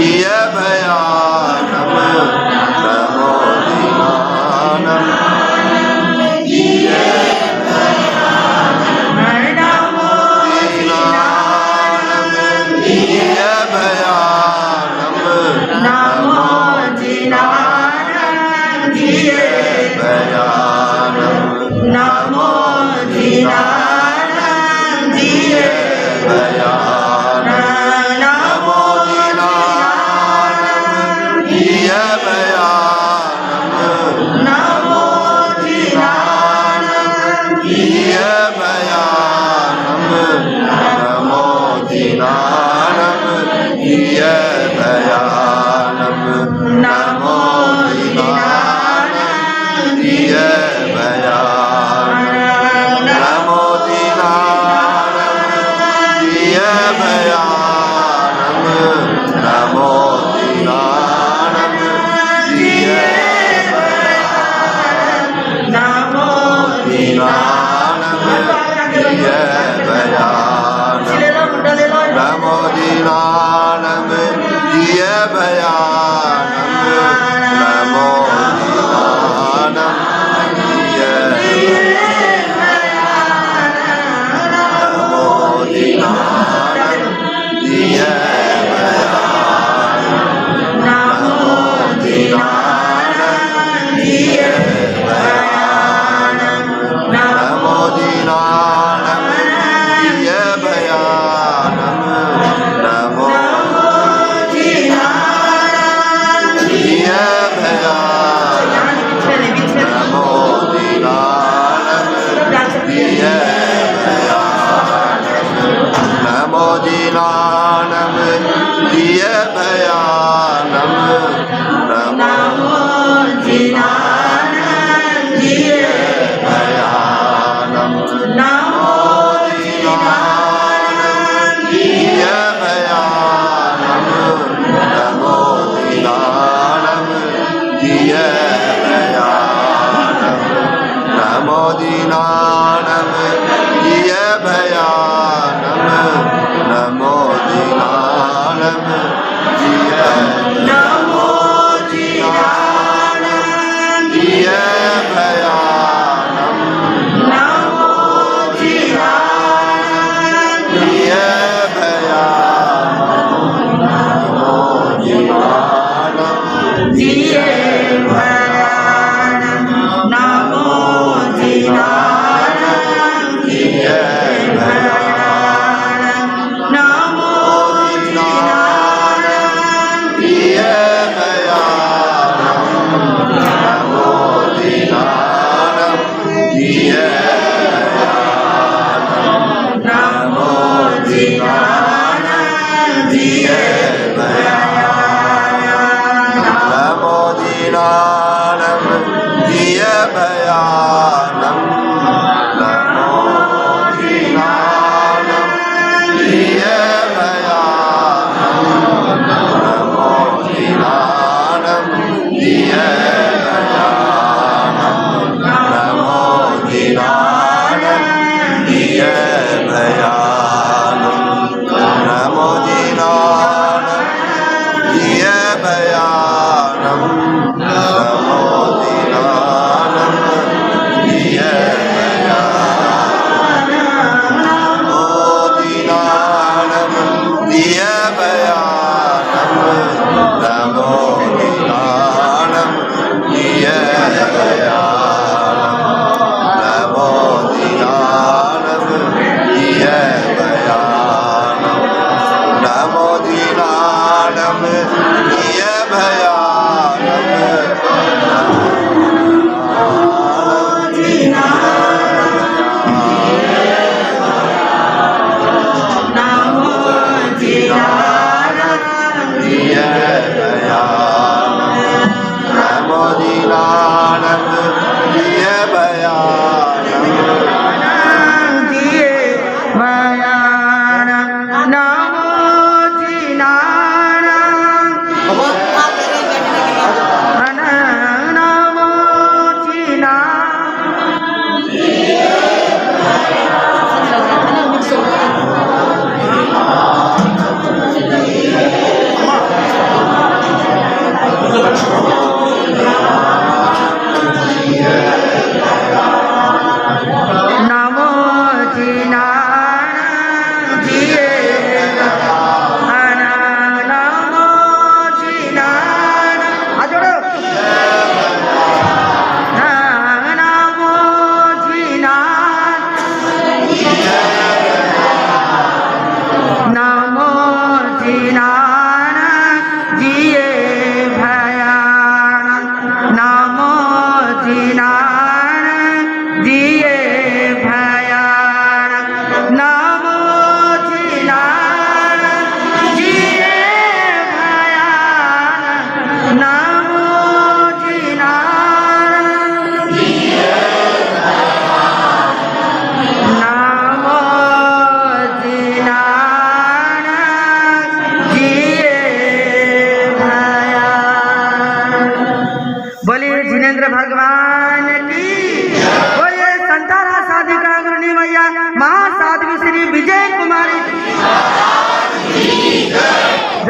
दिय भयानम नमो दीनानम दिय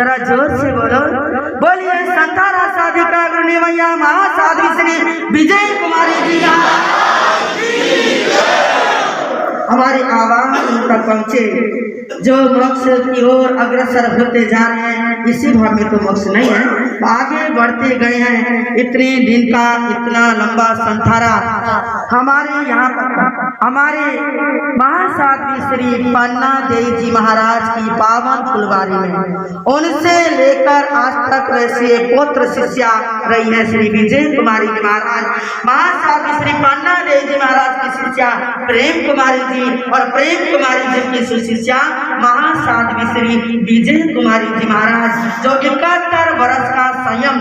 जरा जोर से बोलो। बोलिए संतारा साधिका गुरु मैया महासाध्वी श्री विजय कुमारी जी का। हमारी आवाज उन तक पहुँचे जो मोक्ष की ओर अग्रसर होते जा रहे हैं। इसी भाव में तो मोक्ष नहीं है, आगे बढ़ते गए हैं। इतने दिन का इतना लंबा संथारा हमारे यहाँ पर हमारे महासाध्वी श्री पन्ना देवी जी महाराज की पावन फुलवारी में उनसे लेकर आज तक वैसे पुत्र शिष्या रही है श्री विजय कुमारी जी महाराज। महासाध्वी श्री पन्ना देवी जी महाराज की शिष्या प्रेम कुमारी जी और प्रेम कुमारी जी की सुशिष्या महासाध्वी श्री विजय कुमारी जी महाराज, जो 71 वर्ष का संयम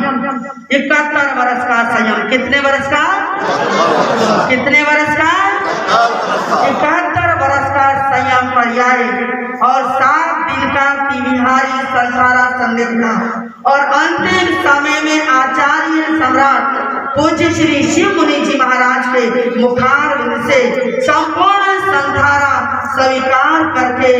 71 वर्ष का संयम कितने वर्ष का 71 वर्ष का संयम पर्याय और 7 दिन का तिविहारी संसारा संदिग्धा और अंतिम समय में आचार्य सम्राट पूज्य श्री शिव मुनि जी महाराज के मुखारविंद से संपूर्ण संसारा स्वीकार करके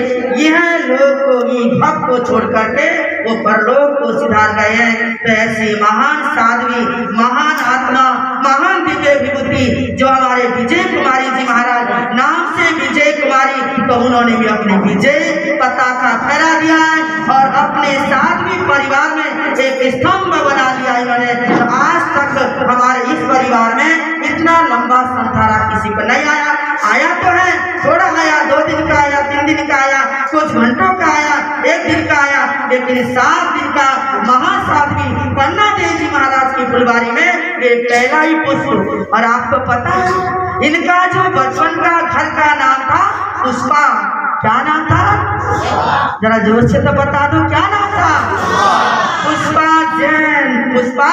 यह लोक को भी भक्त को छोड़ करके वो परलोक को सिधार गए हैं। तो ऐसी महान साध्वी महान आत्मा महान दिव्य विभूति जो हमारे विजय कुमारी जी महाराज नाम से विजय कुमारी, तो उन्होंने भी अपने विजय पताका फहरा दिया है और अपने साध्वी परिवार में एक स्तंभ बना दिया इन्होंने। तो आज तक हमारे इस परिवार में इतना लंबा संथारा किसी को नहीं आया। आया तो है, थोड़ा आया, 2 दिन का आया, 3 दिन का आया, कुछ घंटों का आया, 1 दिन का आया, लेकिन 7 दिन का महासाध्वी पन्ना देवी जी महाराज की फुलवारी में ये पहला ही पुष्प। और आपको पता है इनका जो बचपन का घर का नाम था पुष्पा। क्या नाम था? जरा जोर से तो बता दो, क्या नाम था? पुष्पा जैन। पुष्पा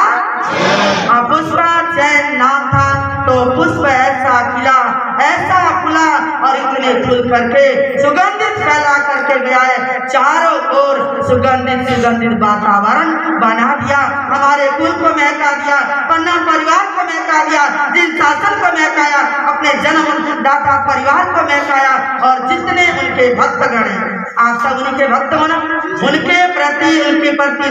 जैन नाम था। तो पुष्प ऐसा खिला ऐसा फूला और इतने फूल करके सुगंधित फैला करके गया है, चारों ओर सुगंधित वातावरण बना दिया, हमारे कुल को महका दिया, पन्ना परिवार को महका दिया, जिन शासन को महकाया, अपने जन्मदाता परिवार को महकाया और जितने उनके भक्तगण हैं, आप सब उनके भक्त हो ना, उनके प्रति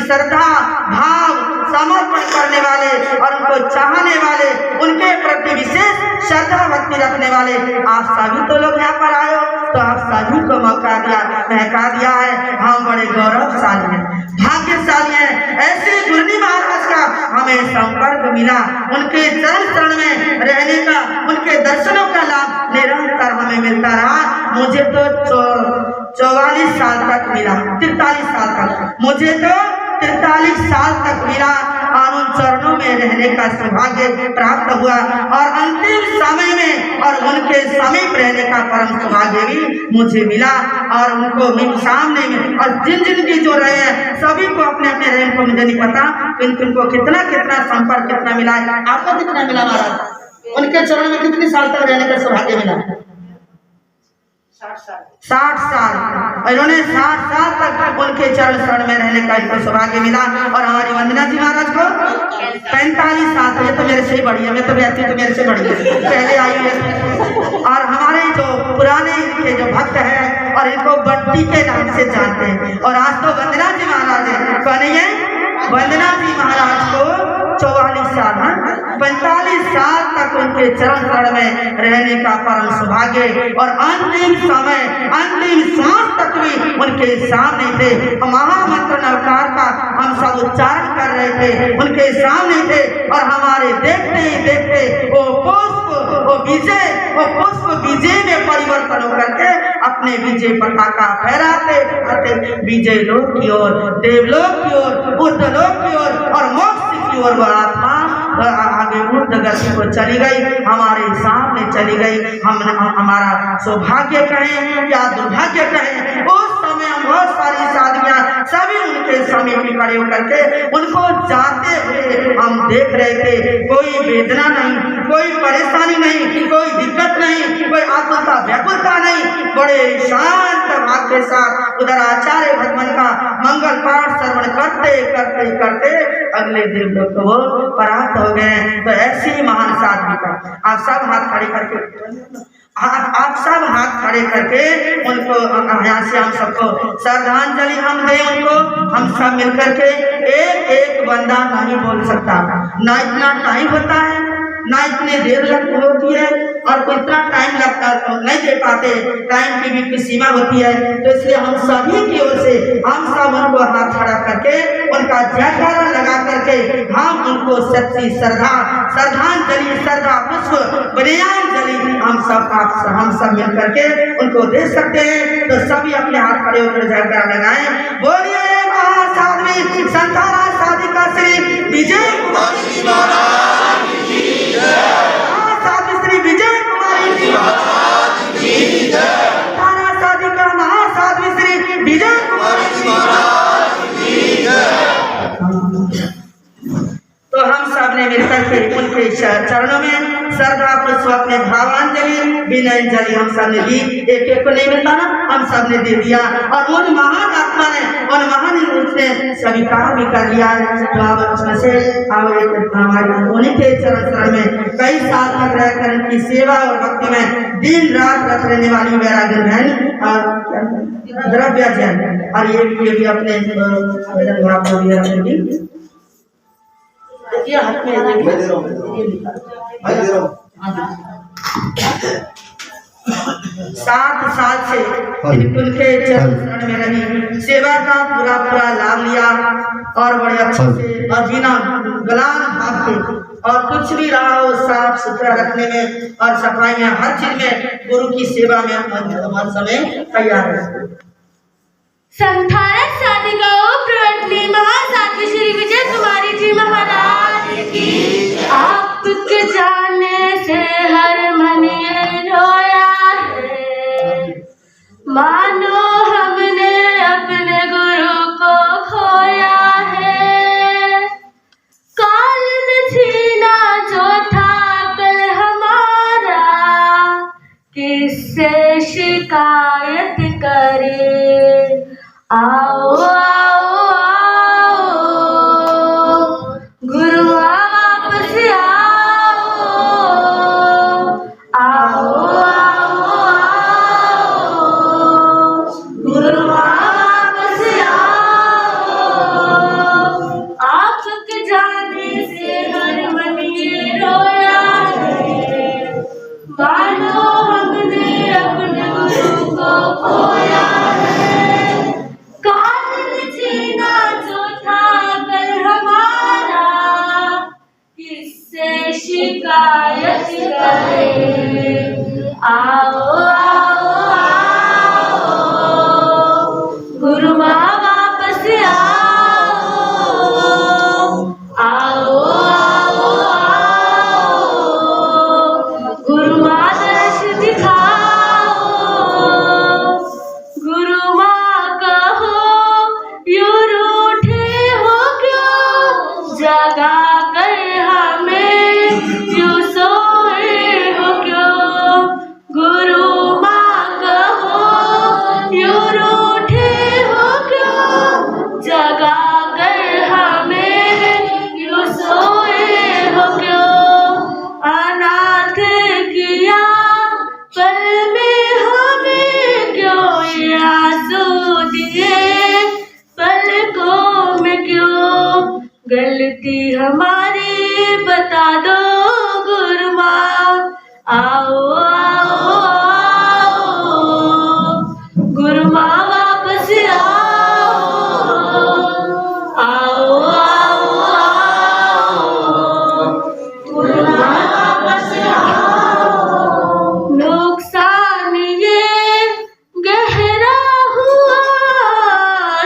श्रद्धा भाव समर्पण करने वाले और उनको चाहने वाले, उनके प्रति विशेष श्रद्धा भक्ति रखने वाले आप सभी तो लोग यहाँ पर आए हो, तो आप सभी को मौका दिया महका दिया है। हम बड़े गौरवशाली हैं, भाग्यशाली हैं। ऐसे गुरुजी महाराज का हमें संपर्क मिला, उनके चरण शरण में रहने का, उनके दर्शनों का लाभ निरंतर हमें मिलता रहा। मुझे तो 44 साल तक मिला, 43 साल तक, मुझे तो 43 साल तक मिला और उन चरणों में रहने का सौभाग्य प्राप्त हुआ और अंतिम समय में और उनके समीप रहने का परम सौभाग्य भी मुझे मिला। और उनको सामने में और जिन भी जो रहे हैं सभी को अपने अपने रहन को मुझे नहीं पता किनको कितना संपर्क कितना मिला है। आपको कितना मिला महाराज? उनके चरण में कितने साल तक रहने का सौभाग्य मिला? 60 साल। इन्होंने 60 साल तक उनके चरण शरण में रहने का इनको सौभाग्य मिला। और हमारी वंदना जी महाराज को 45 साल। ये तो मेरे से ही बड़ी है, मैं तो कहती हूँ तो मेरे से बड़ी है, पहले आई है। और हमारे जो पुराने इनके जो भक्त हैं और इनको बट्टी के नाम से जानते हैं। और आज तो वंदना जी महाराज है, कौन है? वंदना जी महाराज को 44 साल, 45 साल तक उनके चरण शरण में रहने का परम सौभाग्य और अंतिम समय अंतिम सांस तक भी उनके सामने थे। महामंत्र नवकार का हम सब उच्चारण कर रहे थे, उनके सामने थे और हमारे देखते ही देखते वो पुष्प विजय में परिवर्तन होकर के अपने विजय पताका फहराते विजय लोक की ओर, देवलोक की ओर, ऊर्ध्वलोक की ओर और मोक्ष की ओर वह आत्मा आगे ऊर्ध्व गति को चली गई, हमारे सामने चली गई। हमारा सौभाग्य कहें या दुर्भाग्य कहें, उस समय हम बहुत सारी साधवियां सभी उनके समीप खड़े होकर के उनको जाते हुए हम देख रहे थे। कोई वेदना नहीं, कोई परेशानी नहीं, कोई दिक्कत नहीं, कोई आकुलता व्याकुलता नहीं, बड़े शांत भाव के साथ उधर आचार्य भगवान का मंगल पाठ श्रवण करते करते करते अगले दिन लोग वो प्राप्त हो गए। तो ऐसी महान साधवी का आप सब हाथ खड़े करके आप सब हाथ खड़े करके उनको यहाँ से हम सबको श्रद्धांजलि हम दें उनको। हम सब मिलकर के एक एक बंदा नहीं बोल सकता, ना इतना टाइम होता है, ना इतने देर लगती होती है, और इतना टाइम लगता नहीं दे पाते, टाइम की भी कुछ सीमा होती है। तो इसलिए हम सभी की ओर से हम सब उनको हाथ खड़ा करके उनका जयकारा लगा करके हम उनको सच्ची श्रद्धांजलि, श्रद्धा पुष्प विनयाञ्जलि हम सब मिल करके उनको दे सकते हैं। तो सभी अपने हाथ खड़े होकर जयकारा लगाएं। बोलिए महासाध्वी संतारा साधिका श्री विजय कुमारी जी महाराज की जय। महासाध्वी श्री विजय कुमारी जी महाराज की जय। संतारा साधिका महासाध्वी श्री विजय कुमारी जी महाराज की जय। तो हम सब ने मिलकर के उनके चरणों में श्रद्धा पुष्प अपने भावांजलि विनयाञ्जलि हम सब ने दी। एक एक को नहीं मिलता ना, हम सब ने दे दिया, और उन महान आत्मा ने, उन महान ने स्वीकार भी कर लिया है। तो अब उसमें से हमारे उन्हीं के चरण में कई साल तक रहकर इनकी सेवा और भक्ति में दिन रात रख रहने वाली वैराग्य बहन और द्रव्या जैन, और ये भी अपने हाथ में 7 साल से उनके चरण में रही, सेवा का पूरा लाभ लिया, और बड़े अच्छे से और बिना गलान भाव के, और कुछ भी रहा हो साफ सुथरा रखने में और सफाई में, हर चीज में गुरु की सेवा में हमारे समय तैयार है। संतारा साधिकाओं प्रवटनी महासाध्वी श्री विजय कुमारी जी महाराज की। आपके जाने से हर मन ये रोया है, मानो हमने अपने गुरु को खोया है। काल ने छीना जो था कल हमारा, किससे शिकायत करे। आओ आओ आओ गुरु वापस आओ, आओ आओ आओ गुरु वापस आओ। आपके जाने से हर मन ये रोया है, मानो हमने अपने गुरु को खोया है। शिकायत करे। आओ आओ आओ गुरु माँ वापस आओ, आओ आओ आओ गुरु माँ दर्श दिखाओ। गुरु माँ कहो यूं रूठे हो क्यों, जगा कर हमें यूं सोए हो क्यों। गुरु माँ कहो यूं रूठे हो क्यों, जगा कर हमें यूं सोए हो क्यों। अनाथ किया पल में हमें क्यों, ये आंसू दिए पलकों में क्यों। गलती हमारी बता दो गुरु माँ, आओ आओ आओ गुरु माँ वापस आओ, आओ आओ आओ गुरु माँ वापस आओ। नुकसान ये गहरा हुआ,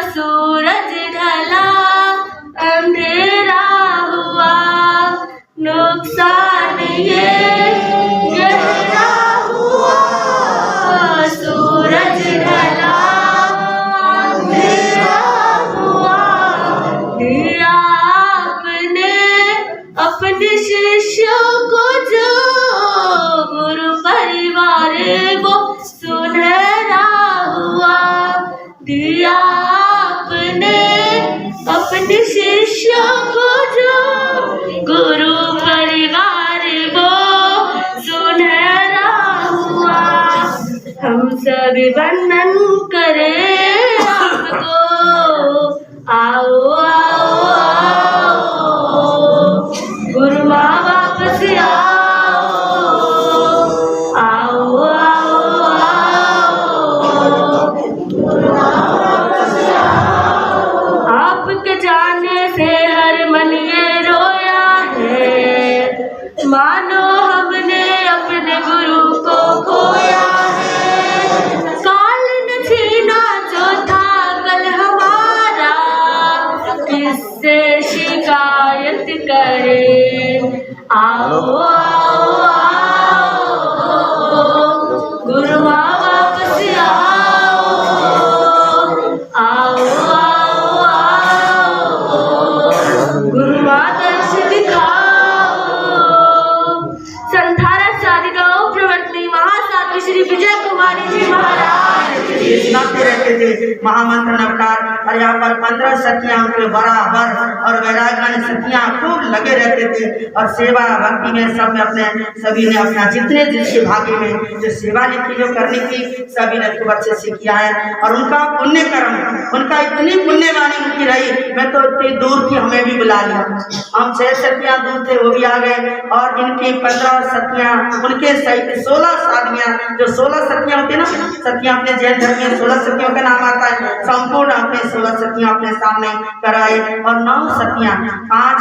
सूरज ढला अंधेरा हुआ। नुकसान ये गहरा हुआ, सूरज ढला अंधेरा हुआ। दिया आपने अपने शिष्यों को जो, गुरु परिवार वो सुनहरा हुआ। दिया आपने अपने शिष्यों को जो, गुरु परिवार वो सुनहरा हुआ। सभी वंदन करे आपको। आओ आओ आओ गुरु माँ वापस आओ। आओ आओ आओ आपके जाने से हर मन ये रोया है। मानो हमने अपने गुरु को खोया है। काल न छीना जो था कल हमारा, किससे शिकायत करे। आओ आओ आओ गुरु माँ वापस आओ। आओ आओ आओ गुरु माँ दर्श दिखाओ। संथारा साधिकाओं प्रवर्तनी महासाध्वी श्री विजय कुमारी जी महाराज सुनाते रहते थे महामंत्र नवकार। और यहाँ पर 15 सखियां उनके बराबर और वैरागन सखियां खूब लगे रहते थे। और सेवा भक्ति में सब में अपने सभी ने अपना जितने जिसके भाग्य में जो सेवा लिखी जो करनी थी सभी ने खूब अच्छे से किया है। और उनका पुण्य कर्म, उनका इतनी पुण्यवाणी उनकी रही। मैं तो इतनी दूर थी, हमें भी बुला लिया। हम 6 सखियां दूर थे, वो भी आ गए। और इनकी 15 सखियां उनके सहित 16 साधियां, जो 16 सखियां होती है ना, सखियां अपने जैन धर्म में 16 सखियों का नाम आता है। संपूर्ण अपने 16 सखियां अपने सामने कराए। और 9 सखियां, 5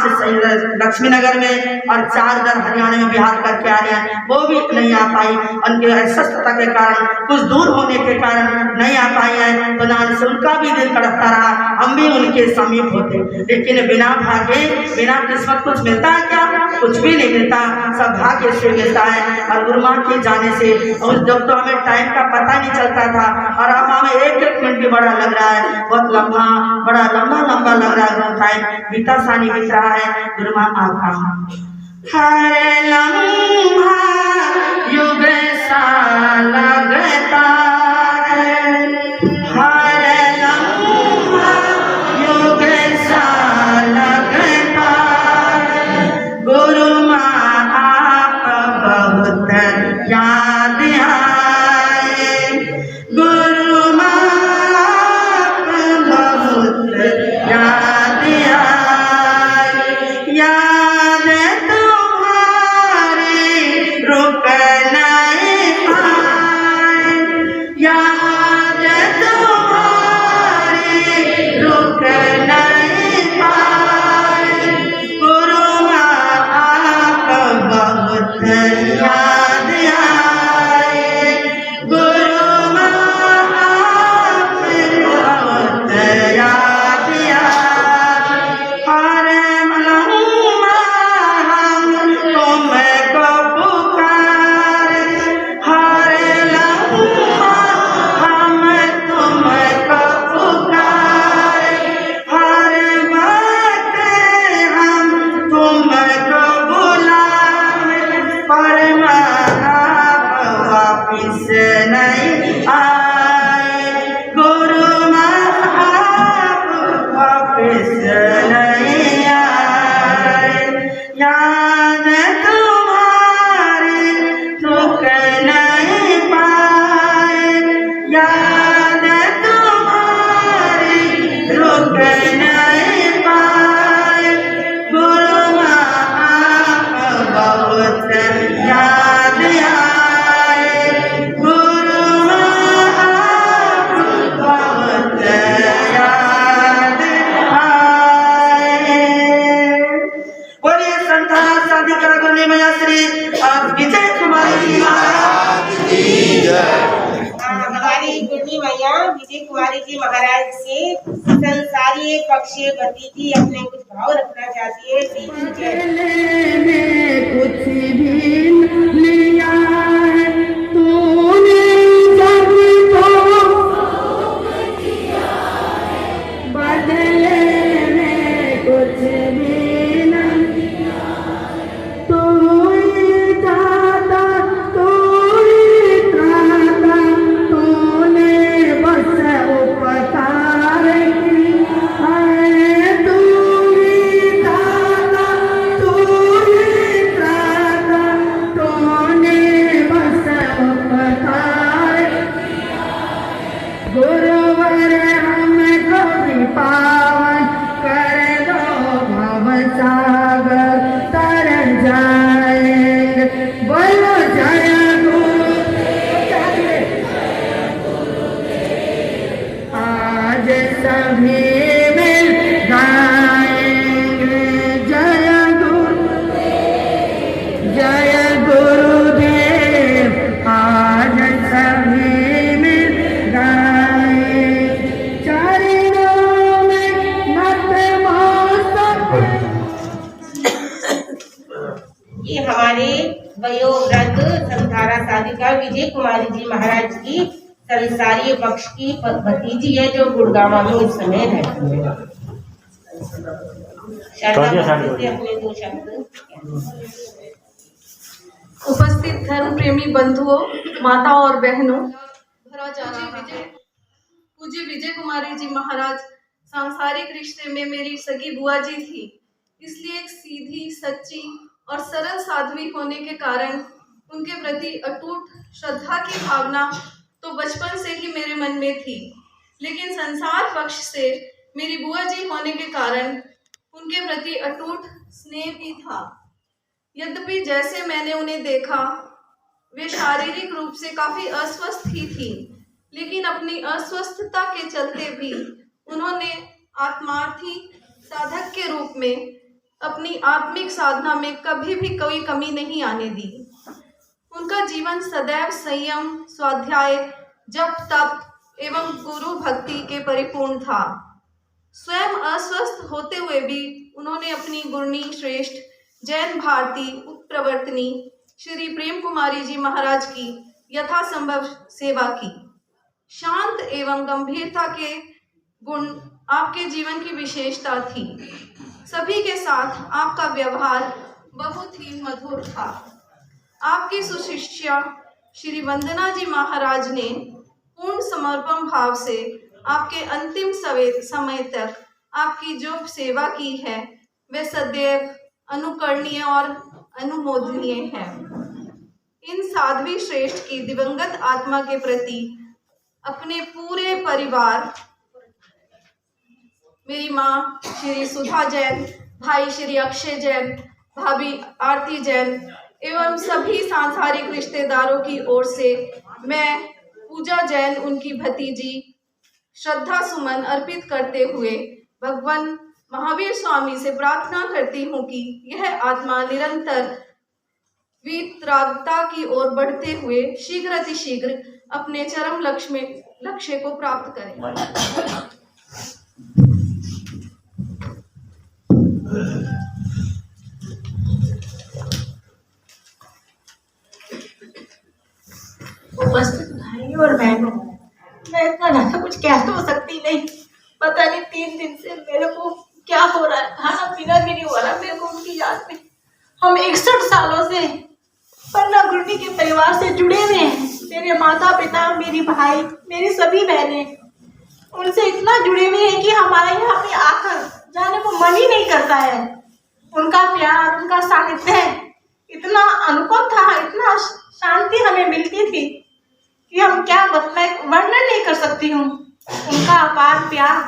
लक्ष्मी नगर में और 4 इधर हरियाणा में बिहार करके आ रहे हैं, वो भी नहीं आ पाई। उनके अस्वस्थता के कारण, कुछ दूर होने के कारण नहीं आ पाई है। तो नान से उनका भी दिल तड़पता रहा, हम भी उनके समीप होते। लेकिन बिना भाग्य, बिना किस्मत कुछ मिलता है क्या? कुछ भी नहीं मिलता, सब भाग्य से मिलता है। और गुरु माँ के जाने से उस जब तो हमें टाइम का पता नहीं चलता था। और अब हमें एक मिनट भी बड़ा लग रहा है, बहुत लंबा, बड़ा लंबा लग रहा है। टाइम बीता सानी बीत रहा है। गुरु माँ आपका हर लम्हा युग सा लगता है। हर लम्हा युग सा लगता है। गुरु माँ आप बहुत याद आए। गुरु माँ आप बहुत याद आए। याद तुम्हारी रुक नहीं पाए। याद तुम्हारी रुक नहीं पाए। गुरु माँ आप बहुत याद आए। गुरु माँ आप बहुत याद आए। हर लम्हा हम तुमको पुकारे। हर लम्हा हम तुमको पुकारे। हर वक्त हम तुमको बुलावे। पर आप वापिस नहीं आए। गुरु माँ आप वापिस नहीं आए। याद तुम्हारी रुक नहीं पाए। याद तुम्हारी रुक नहीं पाए। गुरु माँ आप बहुत याद आए। गुरु माँ आप बहुत याद आए। बोलिए संतान साधिका गुरु मैया श्री विजय कुमारी जी महाराज की जय। हमारी गुरनी मैया विजय कुमारी जी महाराज से संसारी पक्षी भतीजी अपने कुछ भाव रखना चाहती है। कुछ भी लिया है तूने जब तो बदले में कुछ भी नहीं। तू ही दाता, तू ही त्राता, तूने बस उपकार की है। तू ही दाता, तू ही त्राता, वयोवृद्ध संधारा साधिका विजय कुमारी जी महाराज की संसारीय पक्ष की भतीजी है, जो गुड़गांव में इस समय रहती है। अपने 2 शब्द। उपस्थित धर्म प्रेमी बंधुओं, माताओं और बहनों, पूज्य विजय कुमारी जी महाराज सांसारिक रिश्ते में मेरी सगी बुआ जी थी, इसलिए एक सीधी, सच्ची और सरल साध्वी होने के कारण उनके प्रति अटूट श्रद्धा की भावना तो बचपन से ही मेरे मन में थी, लेकिन संसार पक्ष से मेरी बुआ जी होने के कारण उनके प्रति अटूट स्नेह भी था। यद्यपि जैसे मैंने उन्हें देखा, वे शारीरिक रूप से काफी अस्वस्थ ही थी, लेकिन अपनी अस्वस्थता के चलते भी उन्होंने आत्मार्थी साधक के रूप में अपनी आत्मिक साधना में कभी भी कोई कमी नहीं आने दी। उनका जीवन सदैव संयम, स्वाध्याय, जप तप एवं गुरु भक्ति के परिपूर्ण था। स्वयं अस्वस्थ होते हुए भी उन्होंने अपनी गुरनी श्रेष्ठ जैन भारती उत्प्रवर्तनी श्री प्रेम कुमारी जी महाराज की यथासंभव सेवा की। शांत एवं गंभीरता के गुण आपके जीवन की विशेषता थी। सभी के साथ आपका व्यवहार बहुत ही मधुर था। आपकी सुशिष्या श्री वंदना जी महाराज ने पूर्ण समर्पण भाव से आपके अंतिम समय तक आपकी जो सेवा की है, वह सदैव अनुकरणीय और अनुमोदनीय है। इन साध्वी श्रेष्ठ की दिवंगत आत्मा के प्रति अपने पूरे परिवार, मेरी माँ श्री सुधा जैन, भाई श्री अक्षय जैन, भाभी आरती जैन एवं सभी सांसारिक रिश्तेदारों की ओर से मैं पूजा जैन, उनकी भतीजी, श्रद्धा सुमन अर्पित करते हुए भगवान महावीर स्वामी से प्रार्थना करती हूँ कि यह आत्मा निरंतर वीतरागता की ओर बढ़ते हुए शीघ्र अपने चरम लक्ष्य को प्राप्त करें। उपस्थित भाई और बहनों, मैं इतना ज्यादा कुछ कह तो सकती नहीं। पता नहीं 3 दिन से मेरे को क्या हो रहा है, खाना पीना भी नहीं हो रहा मेरे को उनकी याद में। हम 61 सालों से पन्ना गुरनी के परिवार से जुड़े हुए हैं। मेरे माता पिता, मेरी भाई, मेरी सभी बहनें उनसे इतना जुड़े हुए हैं कि हमारा यहाँ पे आकर जाने को मन ही नहीं करता है। उनका प्यार, उनका सानिध्य इतना अनुपम था, इतना शांति हमें मिलती थी कि हम क्या वर्णन नहीं कर सकती हूँ। उनका अपार प्यार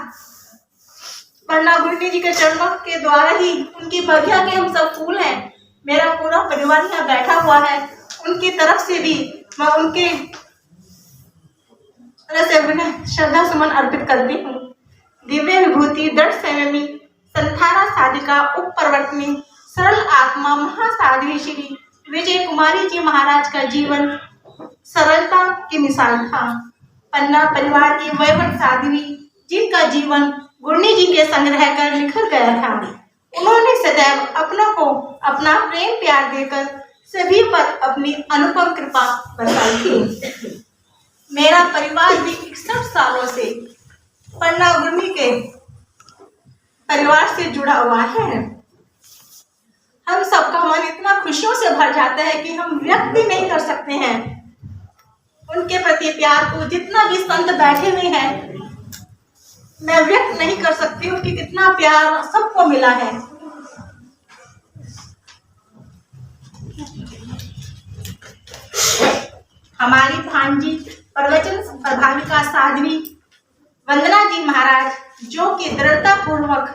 पन्ना गुरनी जी के चरणों के द्वारा ही, उनकी बगिया के हम सब फूल हैं। मेरा पूरा परिवार यहाँ बैठा हुआ है। उनकी तरफ से भी मैं उनके श्रद्धा सुमन अर्पित करती हूँ। दिव्य विभूति दृढ़ संयमी संथारा साधिका उपप्रवर्तनी सरल आत्मा महासाध्वी श्री विजय कुमारी जी महाराज का जीवन सरलता की मिसाल था। पन्ना परिवार की वैभव साध्वी, जिनका जीवन गुरनी जी के संग रहकर निखर गया था, उन्होंने सदैव अपनों को अपना प्रेम प्यार देकर सभी पर अपनी अनुपम कृपा बरसाई थी। मेरा परिवार भी 61 सालों से पन्ना गुरनी के परिवार से जुड़ा हुआ है। हम सबका मन इतना खुशियों से भर जाता है कि हम व्यक्त भी नहीं कर सकते हैं। उनके प्रति प्यार को जितना भी संत बैठे हुए हैं, मैं व्यक्त नहीं कर सकती हूँ कि कितना प्यार सबको मिला है। हमारी भांजी प्रवचन प्रभाविका साध्वी वंदना जी महाराज, जो कि दृढ़ता पूर्वक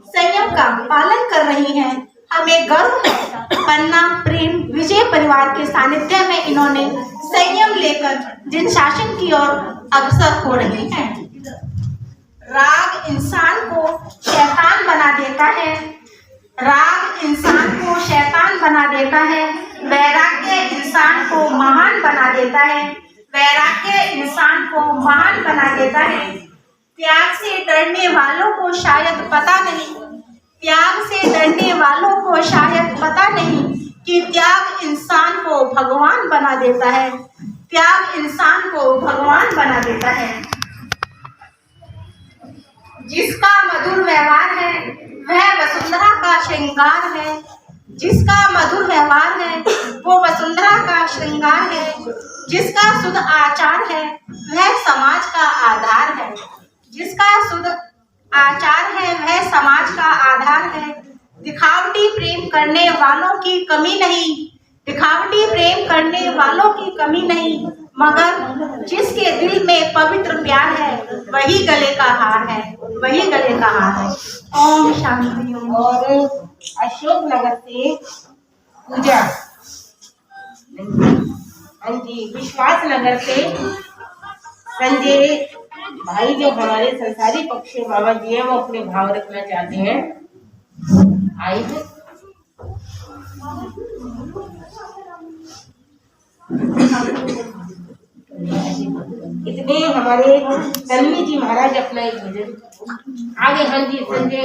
संयम का पालन कर रही हैं, हमें गर्व है। पन्ना प्रेम विजय परिवार के सानिध्य में इन्होंने संयम लेकर जिन शासन की ओर अग्रसर हो रही हैं। राग इंसान को शैतान बना देता है। राग इंसान को शैतान बना देता है। वैराग्य इंसान को महान बना देता है। वैराग्य इंसान को महान बना देता है। त्याग से डरने वालों को शायद पता नहीं, त्याग से डरने वालों को शायद पता नहीं कि त्याग इंसान को भगवान बना देता है, त्याग इंसान को भगवान बना देता है। जिसका मधुर व्यवहार है वह वसुंधरा का श्रृंगार है, जिसका मधुर व्यवहार है वो वसुंधरा का श्रृंगार है, जिसका शुद्ध आचार है वह समाज का आधार है, जिसका शुद्ध आचार है वह समाज का आधार है। दिखावटी प्रेम करने वालों की कमी नहीं, दिखावटी प्रेम करने वालों की कमी नहीं, मगर जिसके दिल में पवित्र प्यार है वही गले का हार है, वही गले का हार है। ओम शांति। और अशोक नगर से पूजा, हाँ जी, विश्वास नगर से संजय भाई जो हमारे संसारी पक्षी बाबा जी हैं वो अपने भाव रखना चाहते हैं। आइए इतने हमारे तन्वी जी महाराज अपना एक भजन आगे। हाँ जी, संजय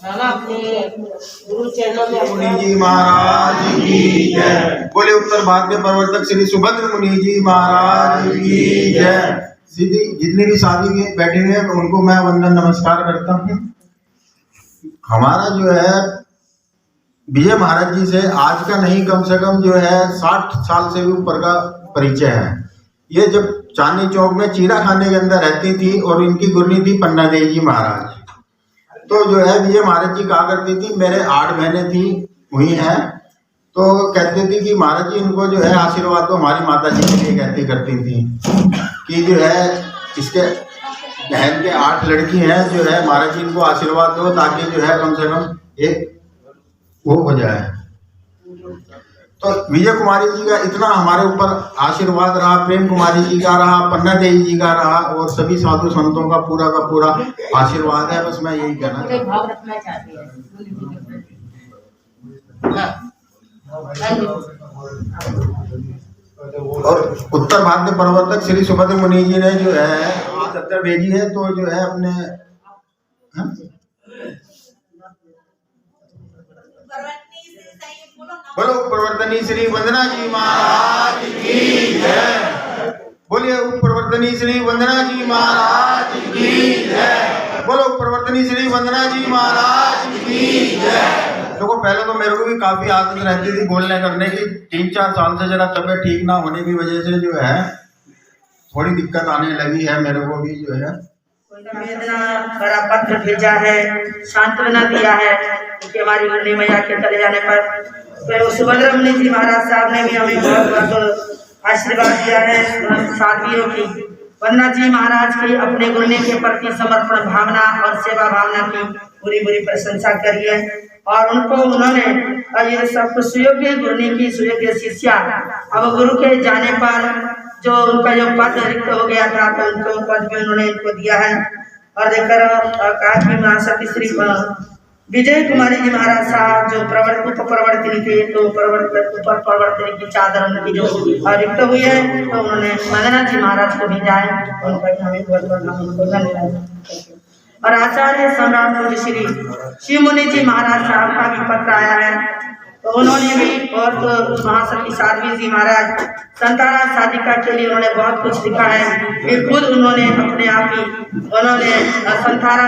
मामा अपने गुरु चरणों में मुनि जी महाराज की जय। बोले उत्तर भारत के प्रवर्तक श्री सुभद्र मुनि जी महाराज की जय। सीधी जितने भी शादी में बैठे हुए हैं उनको मैं वंदन नमस्कार करता हूँ। हमारा जो है विजय महाराज जी से आज का नहीं कम से कम जो है 60 साल से भी ऊपर का परिचय है। ये जब चांदनी चौक में चीरा खाने के अंदर रहती थी और इनकी गुरनी थी पन्ना देवी जी महाराज। तो जो है विजय महाराज जी कहा करती थी, मेरे 8 बहनें थी हुई हैं, तो कहती थी कि महाराज जी इनको जो है आशीर्वाद तो हमारी माता जी के लिए कहती करती थी कि जो है इसके बहन के 8 लड़की हैं, जो है महाराज जी इनको आशीर्वाद दो ताकि जो है कम से कम एक वो हो जाए। तो विजय कुमारी जी का इतना हमारे ऊपर आशीर्वाद रहा, प्रेम कुमारी जी का रहा, पन्ना देवी जी का रहा और सभी साधु संतों का पूरा आशीर्वाद है। बस मैं यही कहना अपने भाव रखना चाहते हैं। और उत्तर भारत के प्रवर्तक श्री सुभद्र मुनि जी ने जो है सत्तर भेजी है, तो जो है अपने बोलो प्रवर्तनी श्री वंदना जी महाराज की जय। बोलिए प्रवर्तनी श्री वंदना जी महाराज की जय। बोलो प्रवर्तनी श्री वंदना जी महाराज की जय। देखो पहले तो मेरे को भी काफी आदत रहती थी बोलने करने की, 3-4 साल से जरा तबीयत ठीक ना होने की वजह से जो है थोड़ी दिक्कत आने लगी है मेरे को भी। जो है संवेदना बड़ा पत्र भेजा है, सांत्वना दिया है कि हमारी मुरली मैया के चले जाने पर तो सुभद्र मुनि जी महाराज साहब ने भी हमें बहुत आशीर्वाद दिया है। साथियों की वंदना जी महाराज की अपने गुरनी के प्रति समर्पण भावना और सेवा भावना की पूरी प्रशंसा करी है और उनको उन्होंने ये सब सुयोग्य गुरनी की सुयोग्य शिष्या अब गुरु के जाने पर जो उनका जो पद रिक्त हो गया था तो उनको पद भी उन्होंने इनको दिया है। और देखकर कहा कि महासती श्री विजय कुमारी जी महाराज साहब जो प्रवर्तनी थे तो प्रवर्तनी की चादर उनकी जो रिक्त हुई है तो उन्होंने वंदना जी महाराज को भेजा है। उनका हमें उनको धन्यवाद। और आचार्य सम्राट श्री शिव मुनि जी महाराज साहब का भी पत्र आया है तो उन्होंने भी बहुत महासती साध्वी जी महाराज संतारा साधिका के लिए उन्होंने बहुत कुछ लिखा है। फिर खुद उन्होंने अपने आप ही उन्होंने संतारा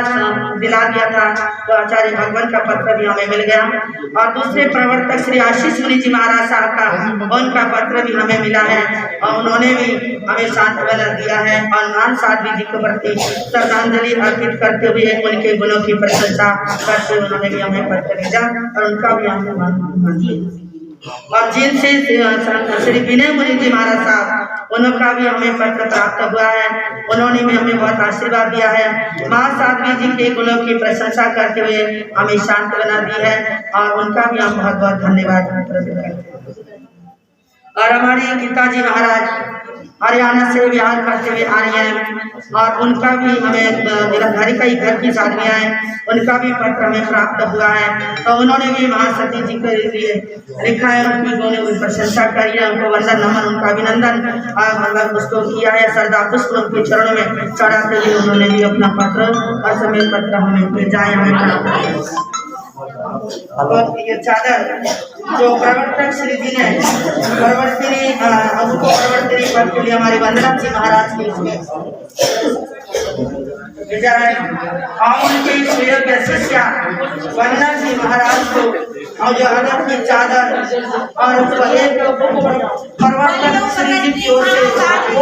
दिला दिया था तो आचार्य भगवान का पत्र भी हमें मिल गया। और दूसरे प्रवर्तक श्री आशीष मुनि जी महाराज साहब का उनका पत्र भी हमें मिला है और उन्होंने भी हमें सांत्वना दिया है और महान साध्वी जी के प्रति श्रद्धांजलि अर्पित करते हुए उनके गुणों की प्रशंसा करते हुए उन्होंने भी हमें पत्र भेजा और उनका भी हमें और जिनसे श्री विनय मुनि जी महाराज साहब उनका भी हमें पत्र प्राप्त हुआ है। उन्होंने भी हमें बहुत आशीर्वाद दिया है, माँ साध्वी जी के गुणों की प्रशंसा करते हुए हमें सांत्वना दी है और उनका भी हम बहुत बहुत धन्यवाद करते हैं। और हमारे पिताजी महाराज हरियाणा से विहार करते हुए आ रही हैं और उनका भी हमें घर की साधवियाँ हैं उनका भी पत्र हमें प्राप्त हुआ है तो उन्होंने भी महासती जी के लिए लिखा है, उनकी गुणों की प्रशंसा करी है, उनको वंदन नमन उनका अभिनंदन मतलब उसको किया है। श्रद्धा पुष्प उनके चरणों में चढ़ाते हुए उन्होंने भी अपना पत्र और समय पत्र हमें भेजा है। हमें और ये चादर जो प्रवर्तक श्री जी ने प्रवर्तनी हमको प्रवर्तनी पद के लिए हमारी वंदना जी महाराज की इसमें विचार हम उनके सुयोग्य शिष्या वंदना जी महाराज को और जो अदब की चादर और उसको एक प्रवर्तक श्री जी की ओर से वो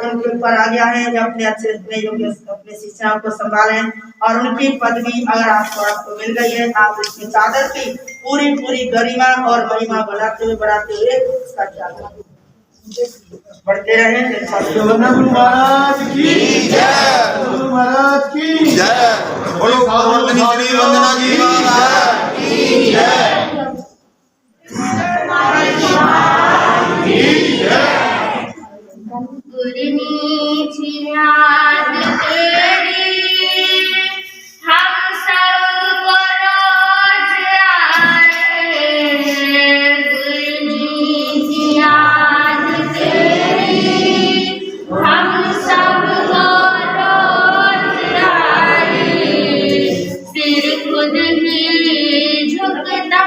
उनके ऊपर आ गया है जो अपने अच्छे अपने योग्य अपने शिष्यों को संभालें और उनकी पदवी अगर आपको मिल गई है आप इसकी चादर की पूरी गरिमा और महिमा बढ़ाते हुए इसका चादर बढ़ते रहे। गुरु महाराज की जय, गुरु महाराज की जय, बोलो प्रवर्तनी श्री वंदना जी महाराज की जय। गुरनीची याद तेरी हम सबको रोज आए, गुरनीची याद तेरी हम सबको रोज आए, सिर खुद ही झुकता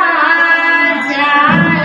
जाए।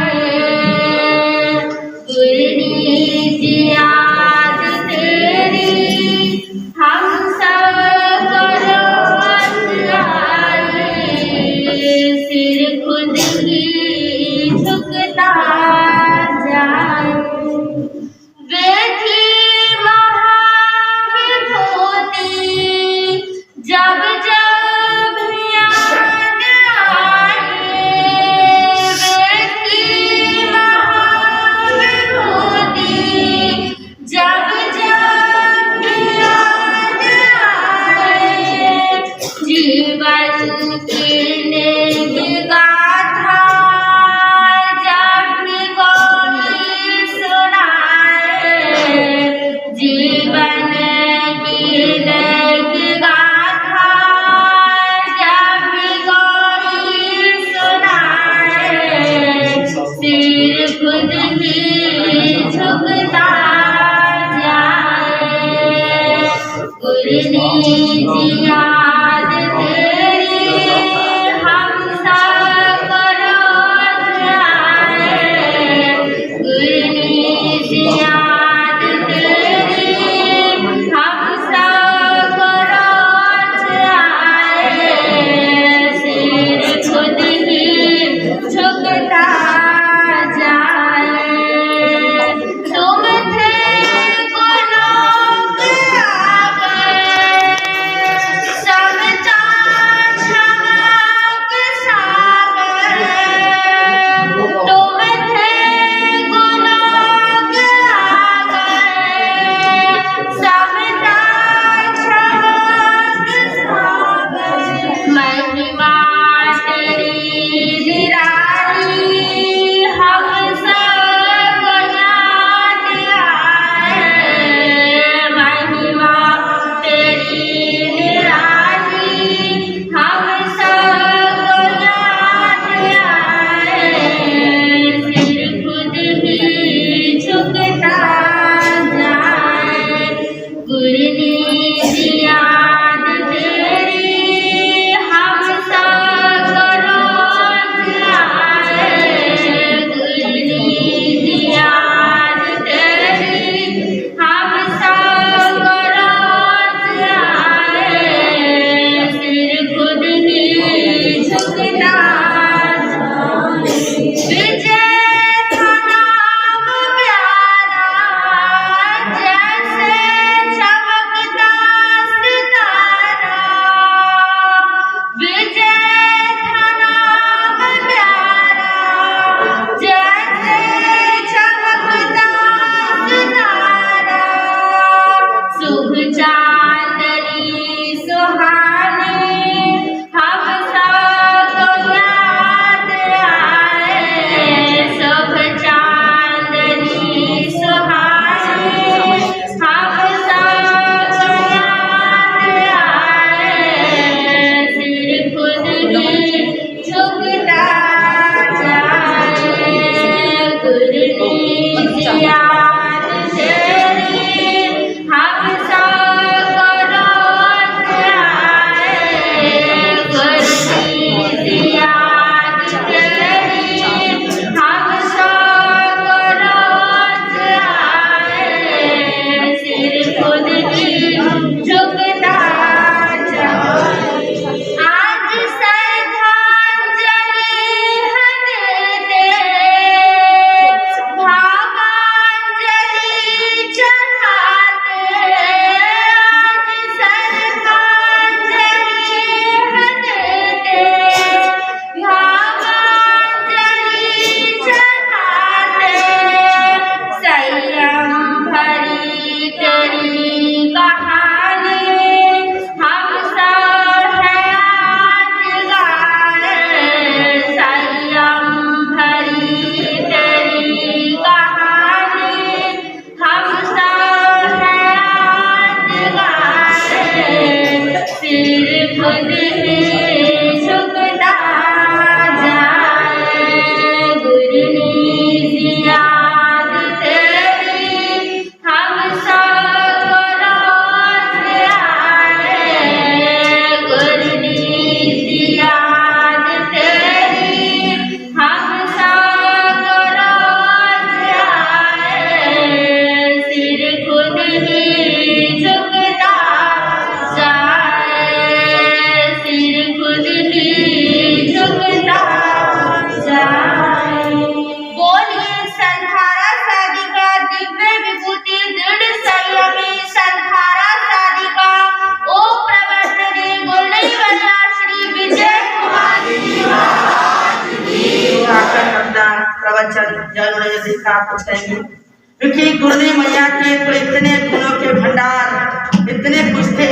क्योंकि गुरनी मैया के तो इतने गुणों के भंडार इतने कुछ थे,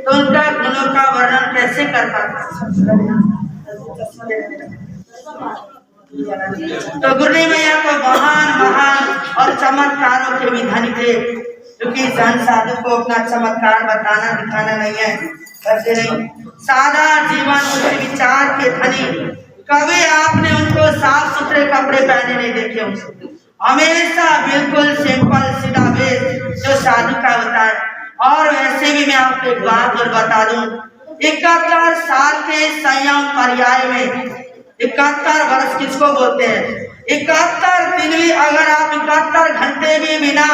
तो उनका गुणों का वर्णन कैसे कर पाता। तो गुरनी मैया को महान महान और चमत्कारों के भी धनी थे, क्योंकि संत साधु को अपना चमत्कार बताना दिखाना नहीं है, करते नहीं। सादा जीवन उनके विचार के धनी, कभी आपने उनको साफ सुथरे कपड़े पहने नहीं देखे उनको, हमेशा बिल्कुल सिंपल सीधा वेश जो साधु का होता है। और वैसे भी मैं आपको एक बात और बता दूं, 71 साल के संयम पर्याय में 71 वर्ष किसको बोलते हैं? 71 दिन भी अगर आप 71 घंटे भी बिना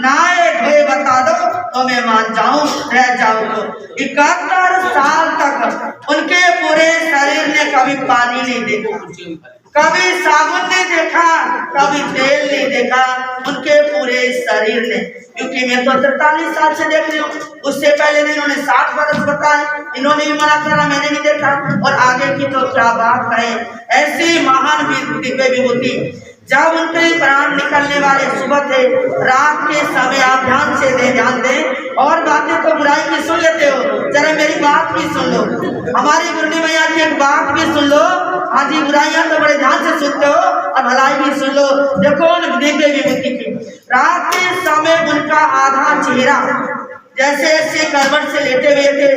नहाए धोए बता दो तो मैं मान जाऊं, रह जाऊं। तो 71 साल तक उनके पूरे शरीर ने कभी पानी नहीं देखा, कभी साबुन नहीं देखा, कभी तेल नहीं देखा उनके पूरे शरीर ने। क्योंकि मैं तो 43 साल से देख रही हूँ, उससे पहले ने इन्होंने 60 वर्ष बताए, इन्होंने भी मना करा, मैंने नहीं देखा। और आगे की तो क्या बात कहे, ऐसी महान दिव्य विभूति। जब उनके प्राण निकलने वाले सुबह थे, रात के समय आप ध्यान से ध्यान दें, और बातें तो बुराई की सुन लेते हो, जरा मेरी बात भी सुन लो, हमारी गुरनी मैया की एक बात भी सुन लो। हाँ जी, बुराइयां तो बड़े ध्यान से सुनते हो और भलाई भी सुन लो। देखो दिव्य विभूति की, रात के समय उनका आधा चेहरा जैसे ऐसे करवट से लेटे हुए थे,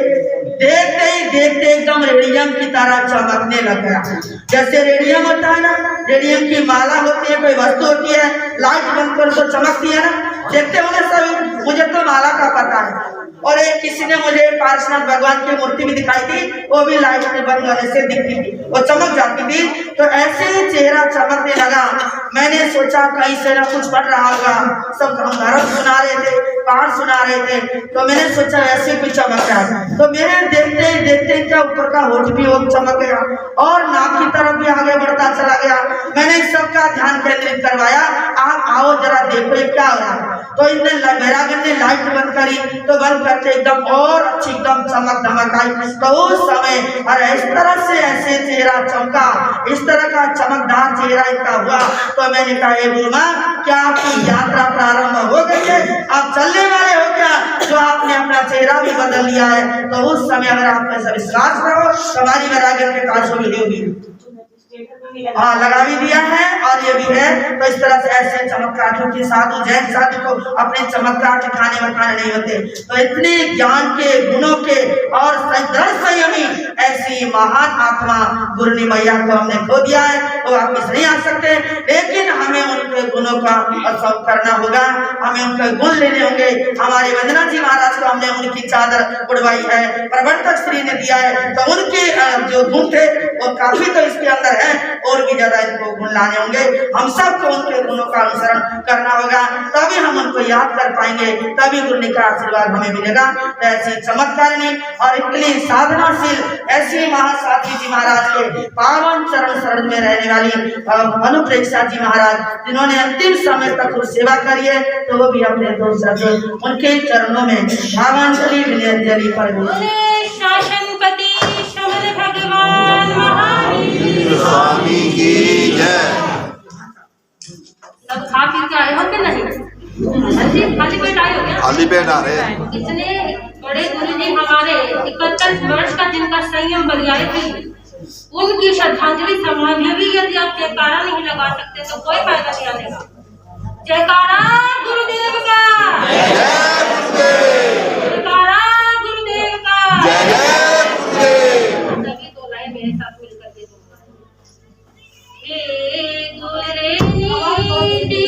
देखते ही देखते एकदम रेडियम की तरह चमकने लग गया। जैसे रेडियम होता है ना, रेडियम की माला होती है, कोई वस्तु होती है, लाइट बंद कर तो चमकती है ना, देखते होंगे सभी, मुझे तो माला का पता है। और एक किसी ने मुझे पार्श्वनाथ भगवान की मूर्ति भी दिखाई थी, वो भी लाइट में बंद होने से दिखती थी, वो चमक जाती थी। तो ऐसे ही चेहरा चमकने लगा। मैंने सोचा कहीं से ना कुछ पढ़ रहा होगा, सब हम धर्म सुना रहे थे, पाठ सुना रहे थे, तो मैंने सोचा ऐसे भी चमक रहा। तो मेरे देखते ही देखते इनका ऊपर का होठ भी वो चमक गया और नाक की तरफ भी आगे बढ़ता चला गया। मैंने सबका ध्यान केंद्रित करवाया, आप आओ जरा देखो ये क्या हो रहा। तो इनने बैरागन ने लाइट बंद करी, तो बंद करते एकदम और अच्छी एकदम चमक धमक आई। तो उस समय और इस तरह से ऐसे चेहरा चमका, इस तरह का चमकदार चेहरा इनका हुआ। तो मैंने कहा हे गुरु मां, क्या आपकी यात्रा प्रारंभ हो गई है? आप चलने वाले हो क्या, जो आपने अपना चेहरा भी बदल लिया है? तो उस समय अगर आप ऐसा विश्वास करो तो हमारी बैरागन के काजों में होगी। हाँ, लगा भी दिया है और ये भी है। तो इस तरह से ऐसे चमत्कार, क्योंकि साधु जैन साधु को अपने चमत्कार दिखाने बताने नहीं होते। तो इतने ज्ञान के, गुणों के और संयमी ऐसी महान आत्मा गुरनी मैया को हमने खो दिया है, वो वापिस नहीं आ सकते। लेकिन हमें उनके गुणों का अनुभव करना होगा, हमें उनके गुण लेने होंगे। हमारे वंदना जी महाराज को हमने उनकी चादर उड़वाई है, प्रवर्तक श्री ने दिया है, तो उनके जो गुण थे वो काफी तो इसके अंदर है, और भी ज्यादा इनको गुण लाने होंगे। हम सबको उनके गुणों का अनुसरण करना होगा, तभी हम उनको याद कर पाएंगे, तभी गुरु का आशीर्वाद हमें मिलेगा। तो ऐसी चमत्कारिणी और इतनी साधनाशील ऐसी महासाथी जी महाराज के पावन चरण शरण में रहने वाली अनुप्रेक्षा जी महाराज, जिन्होंने अंतिम समय तक सेवा करी है, तो वो भी अपने दो शब्द उनके चरणों में भावांजलि विनयांजलि पर शासनपति शमन भगवान महावीर स्वामी की जय। सब खा पी के आए हो कि नहीं? खाली पेट आए हो क्या? खाली पेट आ रहे। इतने बड़े गुरु जी हमारे 71 वर्ष का जिनका संयम बलियाए थे, उनकी श्रद्धांजलि सभा में भी यदि आप जयकारा नहीं लगा सकते तो कोई फायदा नहीं आएगा। जयकारा गुरुदेव का, जयकारा गुरुदेव का, सभी दो लाइन मेरे साथ मिलकर दे दूंगा। हे गुरुनिधि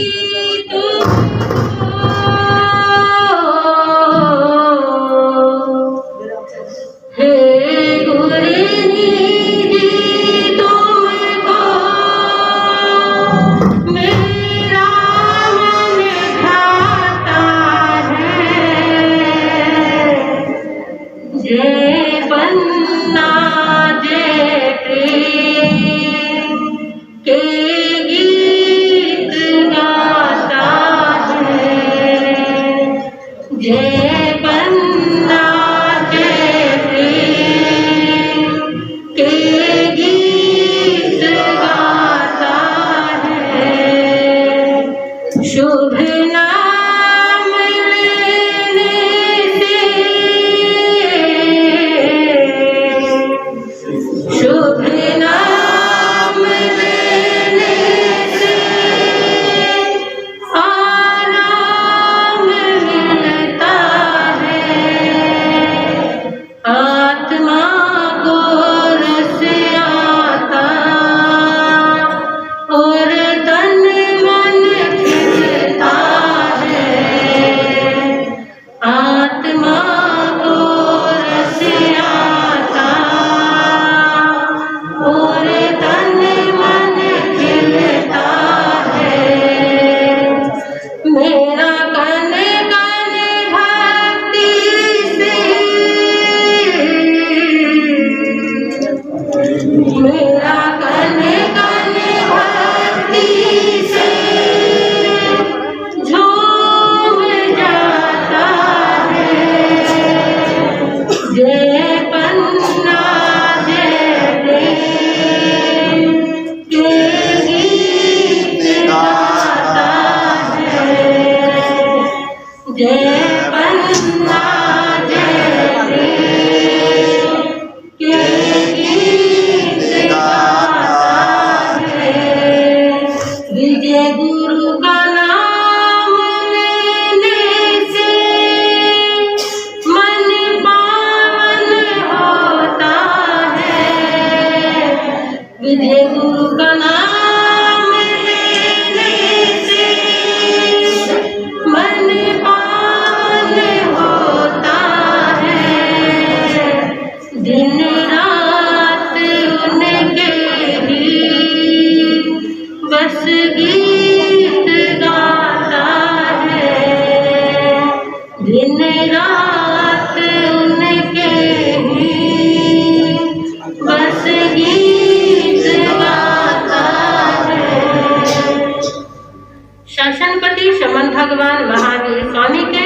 भगवान महावीर स्वामी के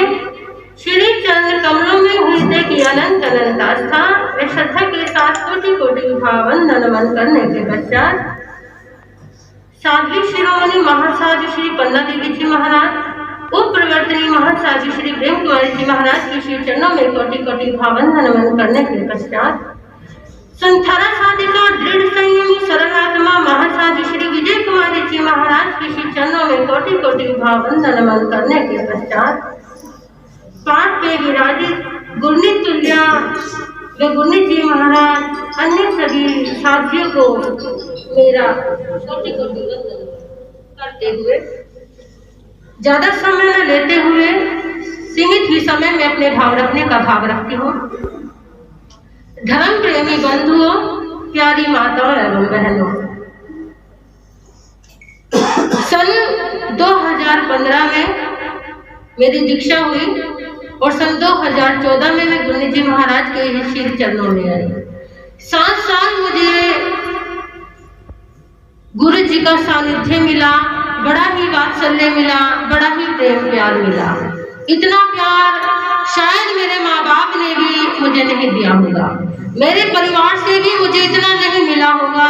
श्री चरण कमलों में हृदय की अनंत अनंत आस्था व श्रद्धा के साथ कोटि कोटि भावंदन नमन करने के पश्चात साध्वी शिरोमणि महासाधु श्री पन्ना देवी जी महाराज उप प्रवर्तनी महासाधु श्री प्रेम कुमारी जी महाराज के श्री चरणों में कोटि कोटि भावंदन नमन करने के पश्चात संथारा साधिका दृढ़ संयमी सरल आत्मा महासाधु श्री विजय कुमारी जी महाराज के श्री चरणों में कोटि कोटि भावंदन नमन करने के पश्चात पाठ पे विराजित गुरनी तुल्या व गुरनी जी महाराज अन्य सभी साथियों को मेरा कोटि कोटि वंदन करते हुए ज्यादा समय न लेते हुए सीमित ही समय में अपने भाव रखने का भाव रखती हूँ। धर्म प्रेमी बंधुओं, प्यारी माताओं एवं बहनों, सन 2015 में मेरी दीक्षा हुई और सन 2014 में मैं गुरु जी महाराज के श्री चरणों में आई। 7 साल मुझे गुरु जी का सानिध्य मिला, बड़ा ही वात्सल्य मिला, बड़ा ही प्रेम प्यार मिला। इतना प्यार शायद मेरे माँ बाप ने भी मुझे नहीं दिया होगा, मेरे परिवार से भी मुझे इतना नहीं मिला होगा।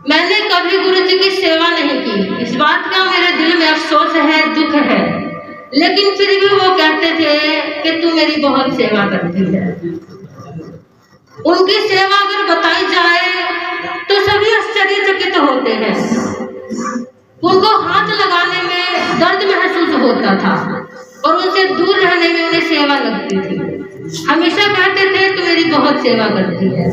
मैंने कभी गुरु जी की सेवा नहीं की, इस बात का मेरे दिल में अफसोस है, दुख है, लेकिन फिर भी वो कहते थे कि तू मेरी बहुत सेवा करती है। उनकी सेवा अगर बताई जाए तो सभी आश्चर्यचकित होते हैं। उनको हाथ लगाने में दर्द महसूस होता था और उनसे दूर रहने में उन्हें सेवा लगती थी। हमेशा कहते थे तू मेरी बहुत सेवा करती है,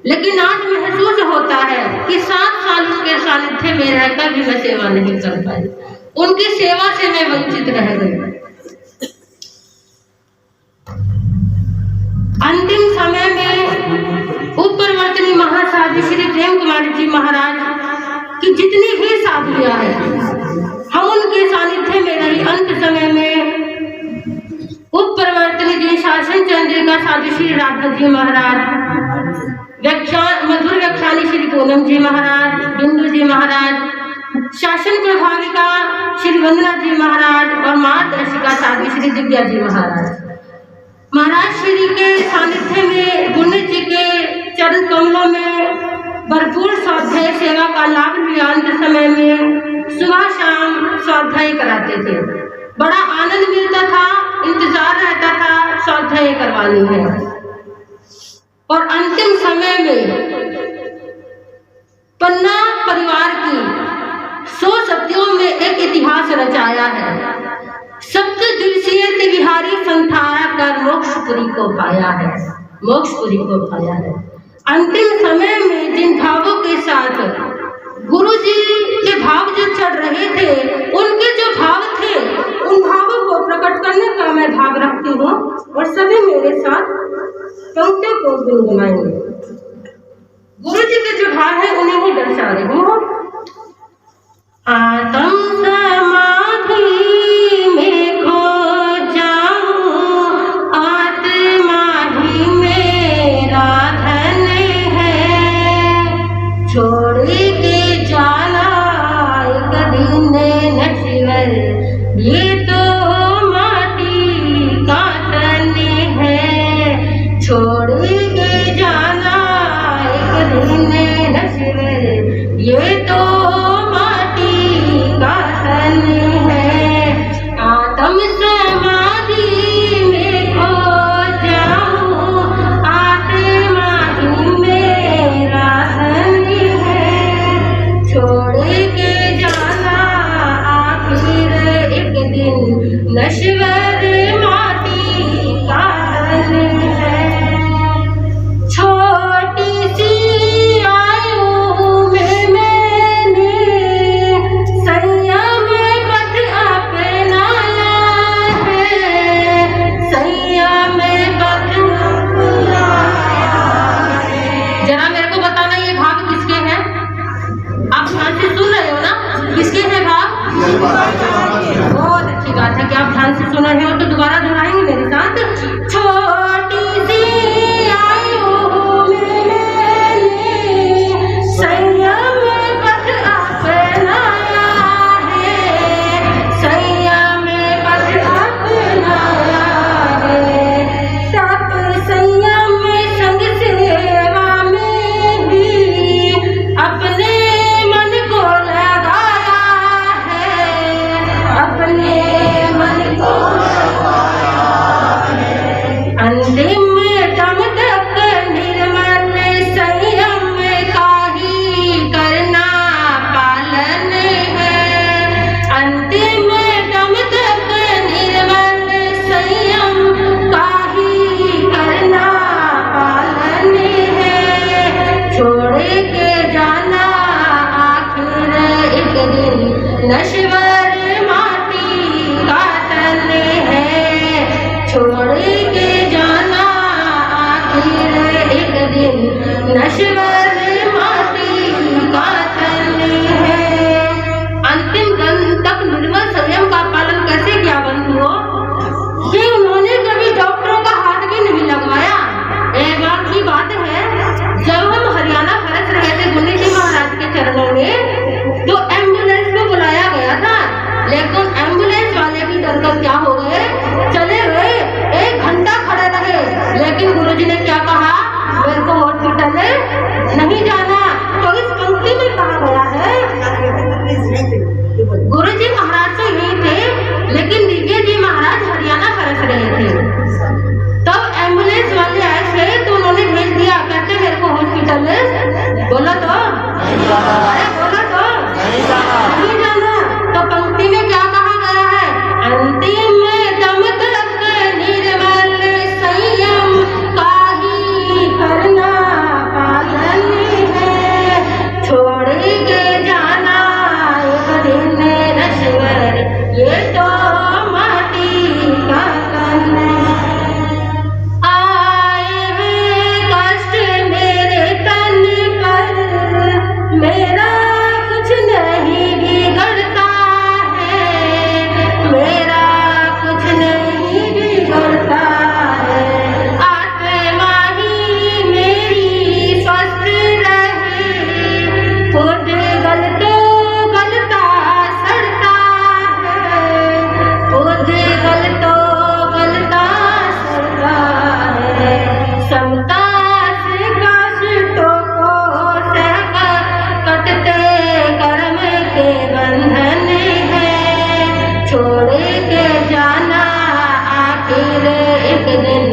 लेकिन आज महसूस होता है कि 7 साल उनके सानिध्य में रहकर भी मैं सेवा नहीं कर पाई, उनकी सेवा से मैं वंचित रह गई। अंतिम समय में उपरवर्तनी महासाधु श्री प्रेम कुमारी जी महाराज की जितनी भी साधुयां हैं, हम उनके सानिध्य में रही। अंत समय में उपरवर्तनी जी शासन चंद्रिका साधु श्री राधा जी महाराज, मधुर व्याख्यानी श्री पूनम जी महाराज, बिंदु जी महाराज, शासन प्रभाविका श्री वंदना जी महाराज और मार्गदर्शिका साधु श्री दिव्या जी महाराज। महाराज श्री के सानिध्य में गुरु जी के चरण कमलों में भरपूर स्वाध्याय सेवा का लाभ लिया। अंत समय में सुबह शाम स्वाध्याय कराते थे, बड़ा आनंद मिलता था, इंतजार रहता था स्वाध्याय करवानी है। और अंतिम समय में पन्ना परिवार की 100 सतियों में एक इतिहास रचाया है। सप्तदिवसीय त्रिविहारी संथाया कर मोक्षपुरी को पाया है, मोक्षपुरी को पाया है। अंतिम समय में जिन भावों के साथ गुरु जी के भाव जो चढ़ रहे थे, उनके जो भाव थे, उन भावों को प्रकट करने का मैं भाव रखती हूँ और सभी मेरे साथ पंक्तियों को गुनगुनाएंगे। गुरु जी के जो भाव है उन्हें ही दर्शा रही हूँ। आत्म समाधि में खो जाऊं, आत्मा ही मेरा धन है, छोड़ के जाना एक दिन नश्वर, ये तो माटी का तन है, छोड़ के जाना एक दिन नश्वर, ये तो आत्म समाधि में खो जाऊं, आत्मा ही मेरा धन है, छोड़ के जाना आखिर एक दिन नश्वर, माटी का धन है। छोटी सी आयु में मैंने संयम पथ अपनाया है, संयम पथ अपनाया है। जरा मेरे को बताना ये भाव किसके हैं? आप ध्यान से सुन रहे हो ना? किसके हैं भाव? बहुत अच्छी बात है कि आप ध्यान से सुन रहे हो, तो दोबारा दोहराएंगे मेरे साथ। छोटी सी आयु में मैंने संयम पथ अपनाया है, संयम पथ अपनाया है, तप संयम संग सेवा में भी अपने मन को लगाया है, अपने मन को लगाया है। अंतिम दम तक निर्मल संयम का ही करना पालन है, अंतिम दम तक निर्मल संयम का ही करना पालन है, छोड़ के जाना आखिर एक दिन नश्वर, ये तो माटी का तन है। आए हुए कष्ट मेरे तन पर, मेरा कुछ नहीं बिगड़ता है, मेरा कुछ नहीं बिगड़ता है। आत्मा ही मेरी स्वस्थ रहे, खुद गलतो गलता सड़ता है, खुद गलतो गलता सड़ता है। समता से कष्टों को सह कटते कर्म के बंधन है, छोड़ के जाना आखिर एक दिन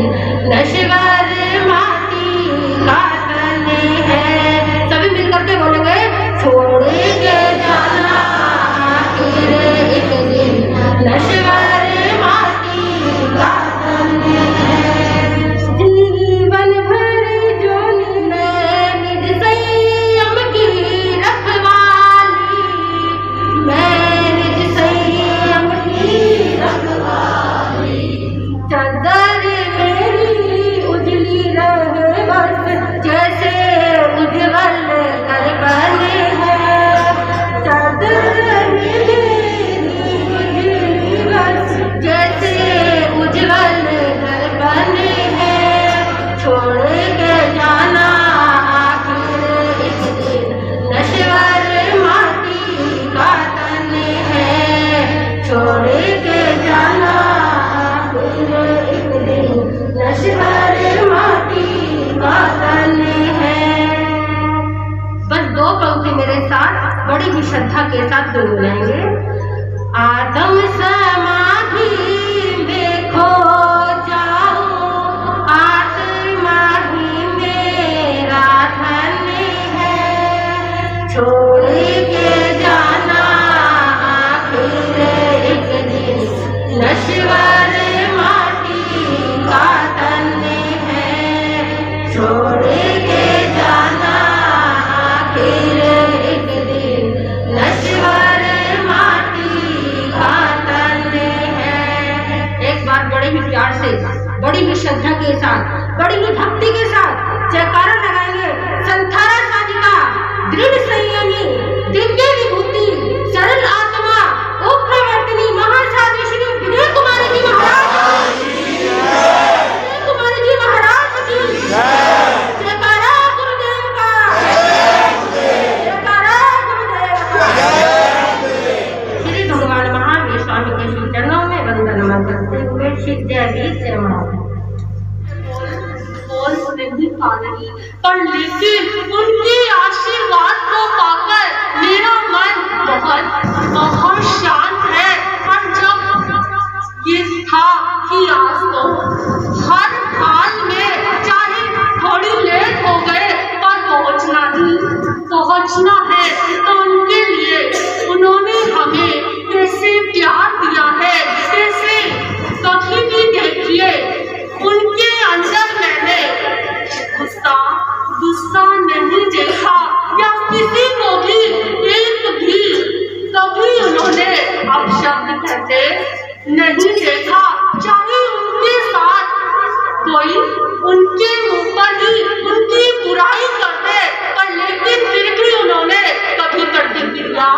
नश्वर माटी का तन है। सभी मिलकर के बोलेंगे, छोड़ के जाना आखिर एक दिन नश्वर माटी का तन है। जीवन भर जो मैं निज संयम की रखवाली, मैं निज संयम की रखवाली। चादर मेरी उजली रहे बस, जैसे उज्ज्वल दर्पण है। चादर मेरी उजली बस, जैसे उज्ज्वल दर्पण है। छोड़ के जाना आखिर एक दिन नश्वर माटी का तन है, छोड़ के जाना आखिर एक दिन नश्वर माटी का तन है। बस दो पंक्ति मेरे साथ बड़ी ही श्रद्धा के साथ गुनगुनाएंगे। आत्म समाधि में खो जाओ, आत्मा ही मेरा धन है। छोड़ के जाना आखिर एक दिन नश्वर माटी का तन है, छोड़ के जाना आखिर एक दिन नश्वर माटी का तन है। एक बार बड़े ही प्यार से, बड़ी ही श्रद्धा के साथ, बड़ी ही भक्ति के साथ जयकारा लगाएंगे। संथारा साधिका, दृढ़ संयमी, दिव्य विभूति, सरल आत्मा, उपप्रवर्तिनी महासाध्वी श्री विजय कुमारी जी महाराज, विजय कुमारी जी महाराज की जयकारा गुरुदेव का, जयकारा गुरुदेव का। श्री भगवान महावीर स्वामी के श्री चरणों में वंदन नमन करते हुए श्री जय गीत जय महाराज। बोल तो नहीं पा रही, पर लेकिन उनके आशीर्वाद को पाकर मेरा मन बहुत शांत है। और जब ये था कि आज तो हर हाल में चाहे थोड़ी लेट हो गए पर पहुंचना है, तो उनके लिए उन्होंने हमें कैसे प्यार दिया है, कैसे कभी भी देखिए उनके अंदर मैंने गुस्सा नहीं देखा, या किसी को भी एक भी कभी उन्होंने अपशब्द कहते नहीं देखा। चाहे उनके साथ कोई उनके मुंह पर ही उनकी बुराई करते, पर लेकिन फिर भी उन्होंने कभी प्रतिक्रिया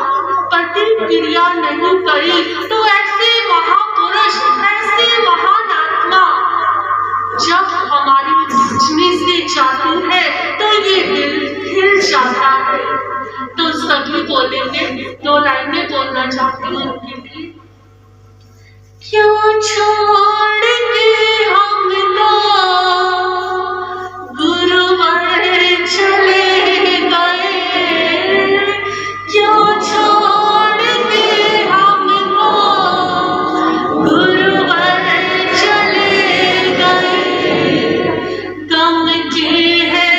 नहीं करी। तो ऐसे महापुरुष, ऐसे महान आत्मा जब हमारी बीचने से जाती है तो ये दिल हिल जाता है। तो सभी बोलेंगे, दो लाइनें बोलना चाहती हूँ उनके लिए। क्यों छोड़ के हम लोग गुरुवर चले गए, क्यों छोड़ के हम लोग गुरुवर चले गए। गम के है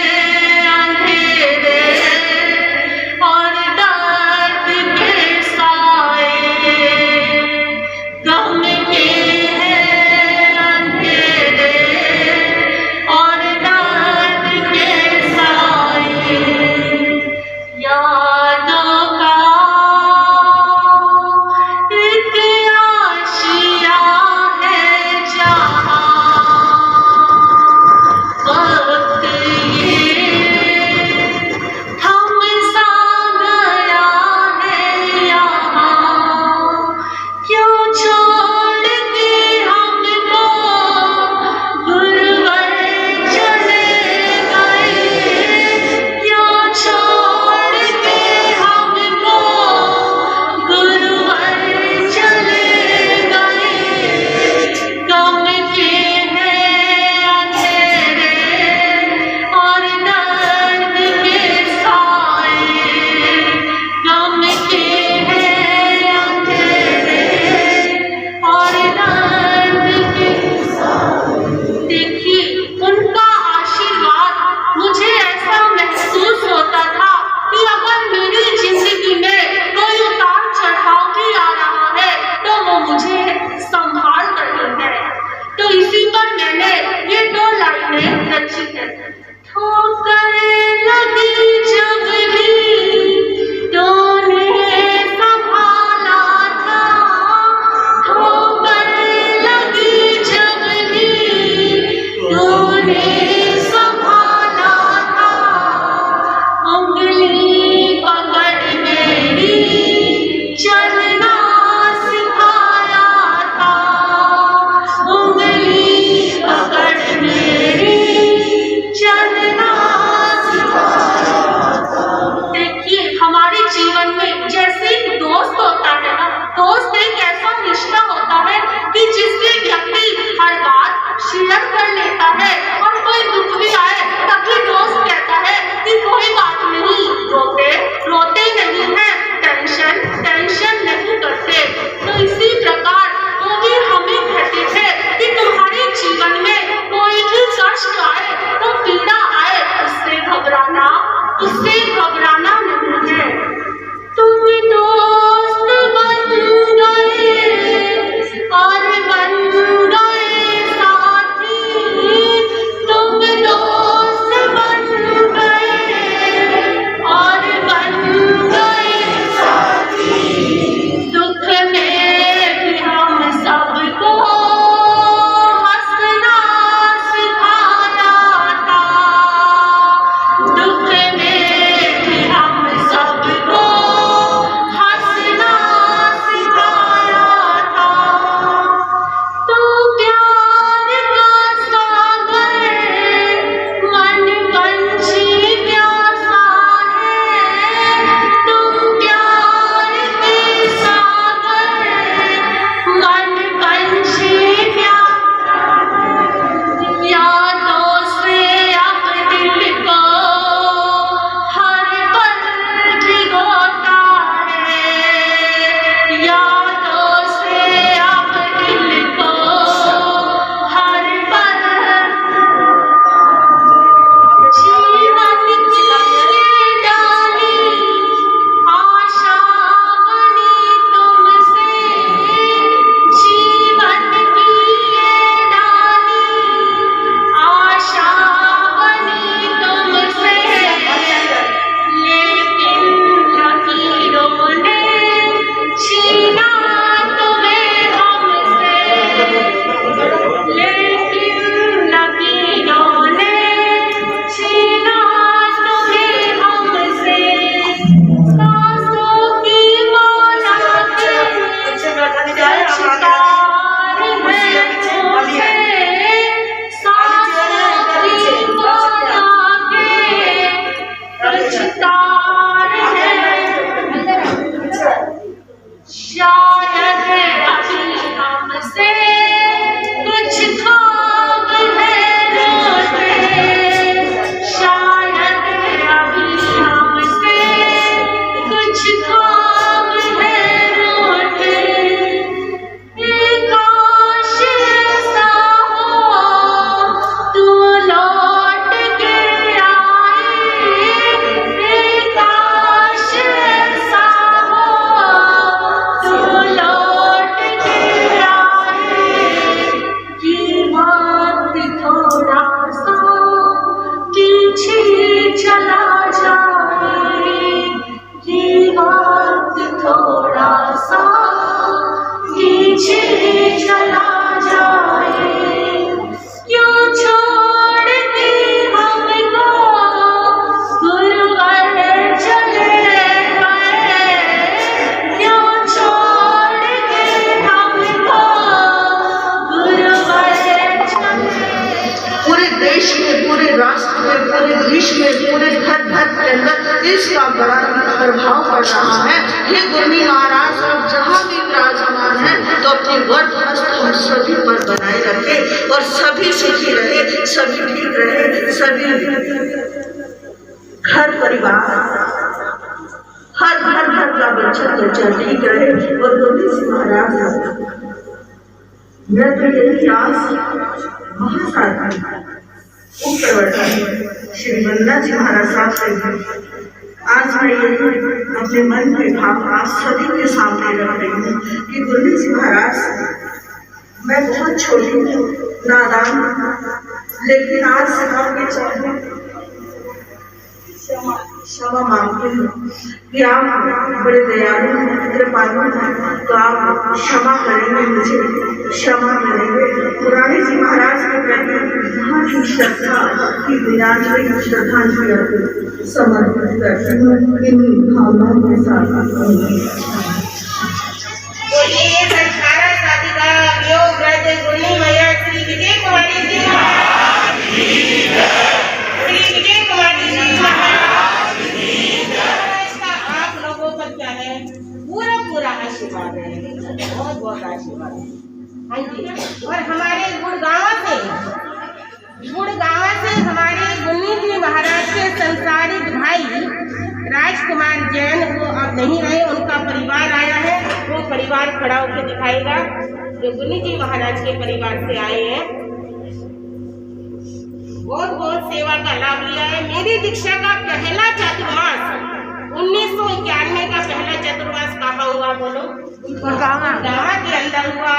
अंधेरे और दर्द के साए, गम के है अच्छी है। ठोकर लगी जब भी तूने संभाला था, ठोकर लगी जब भी तूने संभाला था, उंगली पकड़ मेरी चलना सिखाया था, उंगली पकड़ मेरी चलना सिखाया था। देखिए, हमारे जीवन में जैसे एक दोस्त होता है ना, दोस्त एक ऐसा रिश्ता होता है कि जिससे व्यक्ति हर बात शेयर कर लेता है, और कोई दुख भी आए तभी दोस्त कहता है कि कोई बात नहीं, रोते नहीं है, टेंशन नहीं करते। तो इसी प्रकार वो भी हमें कहते थे कि तुम्हारे जीवन में कोई भी कष्ट आए, तो पीड़ा आए, उससे घबराना नहीं है। तुम दोस्त बन गए और बन गए साथी, तुम दोस्त बन गए और बन गए साथी। दुख में भी हम सबको हंसना सिखाया था, दुख में भी हम सबको हंसना सिखाया था। तू प्यार का सागर मन पंछी प्यासा है, तू प्यार के सागर मन पंछी प्यासा है। यादों से अब दिल को हर पल भिगोता है, यादों से अब दिल को हर पल। जीवन की ये डाली आशा बनी तुमसे, जीवन की ये डाली आशा बनी तुमसे, लेकिन लकीरों ने छीना तुम्हें हमसे, लेकिन लकीरों ने छीना तुम्हें हमसे। सांसों की माला के तार है तुमसे, सांसों की माला के तार है। शायद अभी हमसे कुछ ख्वाब है रोते, शायद अभी हमसे कुछ ख्वाब है रोते। काश ऐसा हो तू लौट के आए, काश ऐसा हो तू लौट के आए, ये वक्त थोड़ा सा पीछे चला जाए, ये वक्त थोड़ा सा पीछे चला जाए। क्यों छोड़ के हमको गुरुवर चले गए, क्यों छोड़ के हमको गुरुवर चले। पूरे देश में, पूरे राष्ट्र में, पूरे विश्व में, पूरे घर के अंदर इसका बड़ा प्रभाव पड़ रहा है। ये गुरमी महाराज सब जहाँ भी विराजमान है, तो अपनी वर्ग हस्त हम सभी पर बनाए रखे और सभी सुखी रहे, सभी ठीक रहे, सभी घर परिवार हर घर का बच्चा ठीक रहे। और गुरमी सिंह महाराज मैं तो यही आस महासाधु उपप्रवर्तन श्री वंदना जी महाराज साहब से आज मैं ये अपने मन के भाव आप सभी के सामने रख रही हूँ कि गुरमी जी महाराज मैं बहुत छोटी हूँ, नादान, लेकिन आज सलाम के चरणों में क्षमा मांगते हैं कि आप बड़े दयालु हैं, कृपालु हैं, तो आप क्षमा करेंगे, मुझे क्षमा करेंगे। पुराने जी महाराज के प्रति बहुत ही श्रद्धा की विराजमान श्रद्धांजलि अर्पित समर्पित करते हैं इन्हीं भावनाओं के साथ। बोलिए संस्थाना साधिका योग राज गुणी मैया श्री विजय कुमारी जी महाराज की जय। श्री विजय कुमारी जी महाराज की जय। इसका आप लोगों पर क्या है, पूरा पूरा आशीर्वाद है, बहुत बहुत आशीर्वाद है। हाँ जी। और हमारे गुड़गांव से हमारे गुन्नी जी महाराज के संसारिक भाई राजकुमार जैन, वो अब नहीं रहे, उनका परिवार आया है। वो परिवार खड़ा होकर दिखाएगा, जो गुन्नी जी महाराज के परिवार से आए हैं। बहुत बहुत सेवा का लाभ लिया है। मेरी दीक्षा का पहला चतुर्मास 1991 का पहला चतुर्मास कहाँ हुआ बोलो? गाँव के अंदर हुआ।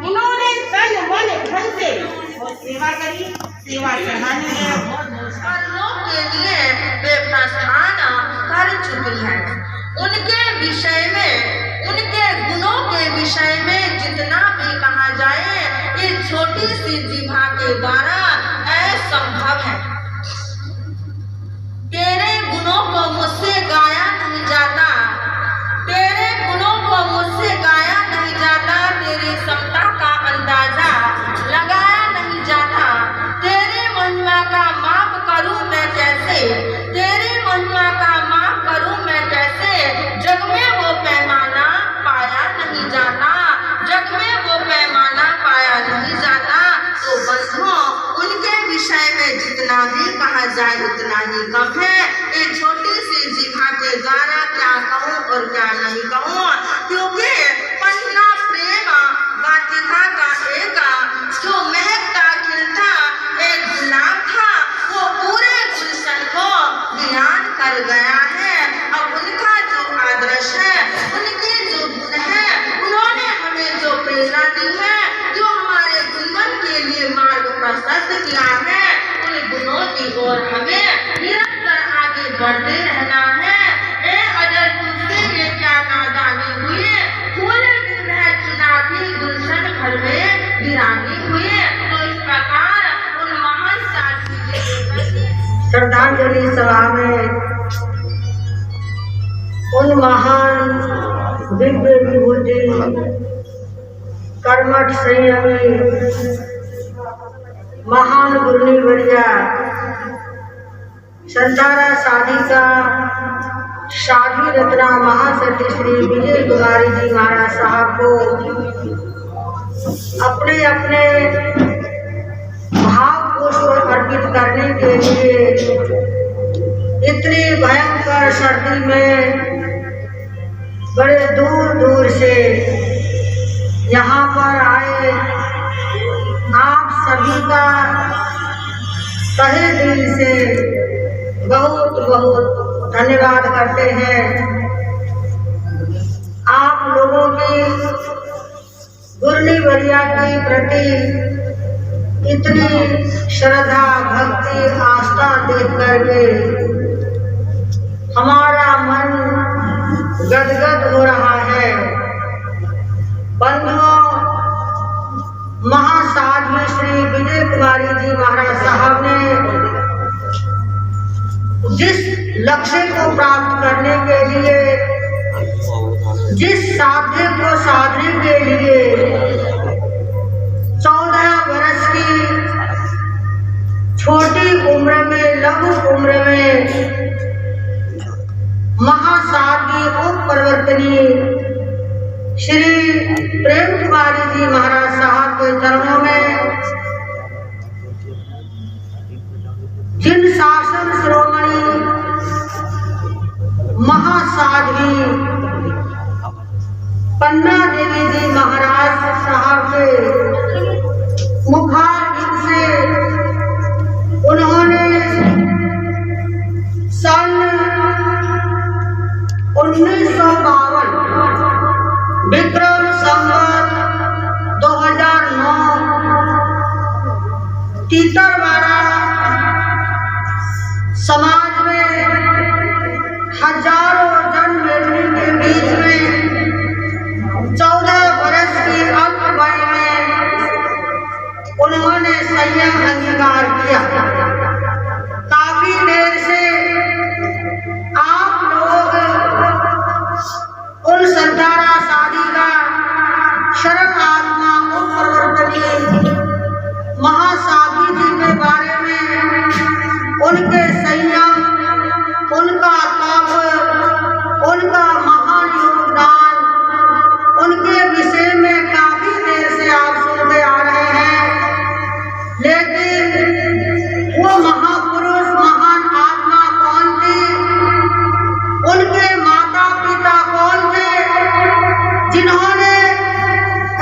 इन्होंने तन मन धन से बहुत सेवा करी, सेवा चढ़ानी है। के लिए वे प्रस्थान कर चुकी है। उनके विषय में, उनके गुणों के विषय में जितना भी कहा जाए इस छोटी सी जिह्वा के द्वारा असंभव है। तेरे गुणों को मुझसे गाया नहीं जाता, तेरे गुणों को मुझसे गाया नहीं जाता, तेरी क्षमता का अंदाजा लगाया नहीं जाता। तेरे महिमा का माप करूं मैं कैसे, तेरे महिमा का माप करूं मैं कैसे। जग में वो पैमाना पाया नहीं जाता, जग में वो पैमाना पाया नहीं जाता। तो बंधुओं, उनके विषय में जितना भी कहा जाए उतना ही कम है। एक छोटी सी जिह्वा के द्वारा क्या कहूँ और क्या नहीं कहूँ, क्योंकि पहला प्रेम वाटिका का एक जो महकता खिलता एक गुलाब था, वो पूरे गुलशन को वीरान कर गया है। अब उनका जो आदर्श है, उनके जो गुण है, उन्होंने हमें जो प्रेरणा दी है, जो हमारे जीवन के लिए मार्ग प्रशस्त किया है, उन गुणों की ओर हमें निरंतर आगे बढ़ते रहना है। ए अजर तुझसे ये क्या नादानी हुई, फूल है चुना भी गुलशन घर में वीरानी हुई। तो इस प्रकार उन महान साथी श्रद्धांजलि सभा में उन महान दिव्य विभूति कर्मठ संयमी महान गुरनी बढ़िया संतारा साधिका शादी रत्ना महासती श्री विजय कुमारी जी महाराज साहब को अपने अपने भाव पुष्प अर्पित करने के लिए इतनी भयंकर सर्दी में बड़े दूर दूर से यहाँ पर आए। आप सभी का तहे दिल से बहुत बहुत धन्यवाद करते हैं। आप लोगों की गुरनी बढ़िया के प्रति इतनी श्रद्धा भक्ति आस्था देख करके हमारा मन गदगद हो रहा है। बंधुओं, महासाध्वी श्री विजय कुमारी जी महाराज साहब ने जिस लक्ष्य को प्राप्त करने के लिए, जिस साध्य को साधने के लिए 14 वर्ष की छोटी उम्र में, लघु उम्र में महासाध्वी उप प्रवर्तनी श्री प्रेम कुमारी जी महाराज साहब के चरणों में जिन शासन श्रोमणी महासाध्वी पन्ना देवी जी महाराज साहब के मुखारबिंद से उन्होंने सन 1952 विक्रम संवत 2009 तीतरवाड़ा समाज में हजारों जन मेलनी के बीच में 14 वर्ष की अल्प वय में उन्होंने संयम अंगीकार किया। काफी देर से आप लोग उन संतारा शादी का शरण आत्मा उपप्रवर्तनी महासाधी जी के बारे में उनके संयम, उनका तप, उनका महान योगदान, उनके विषय में काफी देर से आप सुनते आ रहे हैं। लेकिन वो महापुरुष महान आत्मा कौन थी, उनके माता पिता कौन थे, जिन्होंने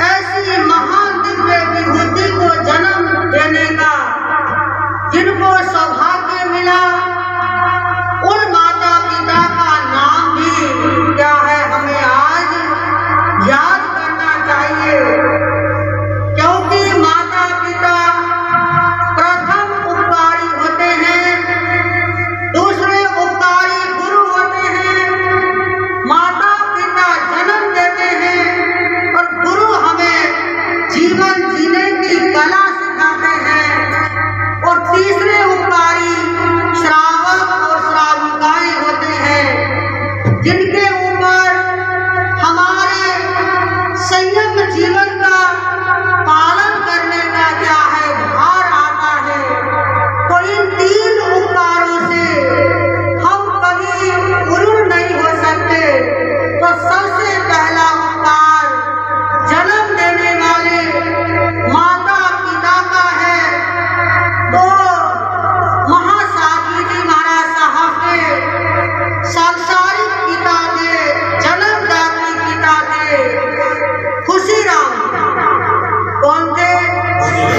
ऐसी महान दिव्य विभूति को जन्म देने का जिनको सौभाग्य मिला, उन माता पिता का नाम भी क्या है हमें आज याद करना चाहिए। क्योंकि माता पिता प्रथम उपकारी होते हैं, दूसरे उपकारी गुरु होते हैं। माता पिता जन्म देते हैं और गुरु हमें जीवन जीने की कला सिखाते हैं, और तीसरे उपकारी श्रावक और श्राविकाएं होते हैं, जिनके ऊपर हमारे संयम जीवन का पालन करने का क्या है भार आता है। तो इन 3 उपकारों से हम कभी उरुण नहीं हो सकते। तो सबसे पहला उपकार जन्म देने वाले माता पिता का है। तो महासाधी जी महाराज साहब के सांसारिक पिता थे, जन्मदात्री पिता थे खुशीराम। कौन थे?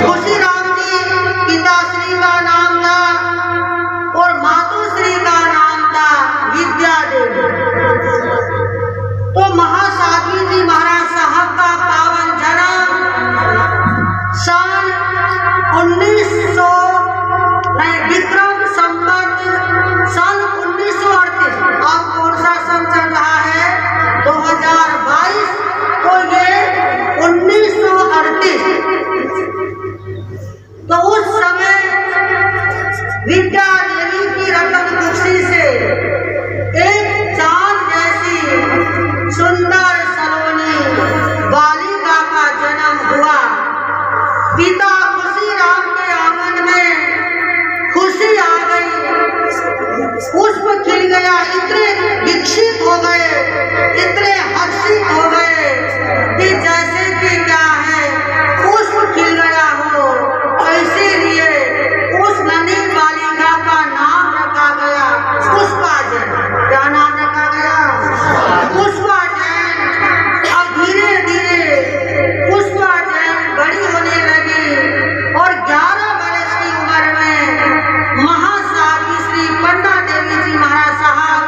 खुशीराम जी पिताश्री का नाम था और मातुश्री का नाम था विद्या देवी। तो महासाधी जी महाराज साहब का पावन जन्म सन 1900 विक्रम संवत सन 1938। अब कौन सा सन चल रहा है? 2022। तो ये 1938। तो उस समय विद्या देवी की रतन कुर्सी से एक चांद जैसी सुंदर सलोनी बालिका का जन्म हुआ। पिता खुशीराम के आंगन में खुशी आ गई, पुष्प खिल गया, इतने विकसित हो गए, इतने हर्षित हो गए कि जैसे कि क्या है पुष्प खिल गया हो। इसीलिए उस नन्ही बालिका का नाम रखा गया पुष्पा जैन। क्या नाम रखा गया? पुष्पा जैन। अब धीरे धीरे पुष्पा जैन बड़ी होने लगी और 11 वर्ष की उम्र में महासाधी श्री पन्ना देवी जी महाराज साहब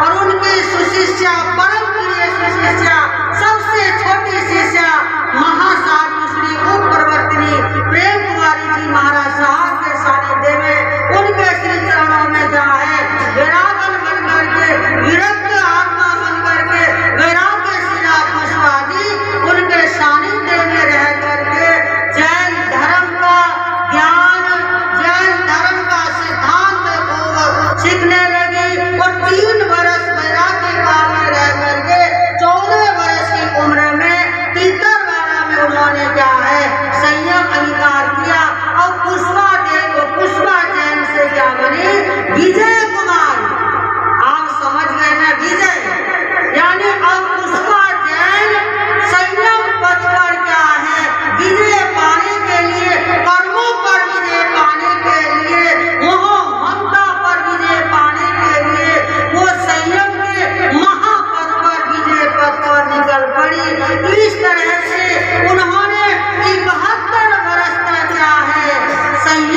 और उनके सुशिष्या, परम प्रिय सुशिष्या, सबसे छोटी शिष्या महासाधु श्री उपप्रवर्तनी प्रेम कुमारी जी महाराज साहब के सानिध्य में उनके श्री चरणों में जा है वैरागन बन करके, विरक्त आत्मा बन करके, वैराग्य शिला पुष्पादि उनके सानिध्य में रह करके जैन धर्म का ज्ञान, जैन धर्म का सिद्धांत को सीखने लगी और 3 वर्ष वैराग्य काल में रह करके 14 वर्ष की उम्र में तीतरवाड़ा में उन्होंने क्या है संयम अंगीकार किया। और पुष्पा जैन से क्या बनी? विजय कुमार। आप समझ गए ना? विजय यानी अब पुष्पा जैन संयम पथ पर क्या है विजय पाने के लिए, कर्मों पर विजय पाने के लिए, मोह ममता पर विजय पाने के लिए वो संयम के महापथ पर, विजय पथ पर निकल पड़ी। इस तरह से उन्होंने 71 वर्ष तक क्या है संयम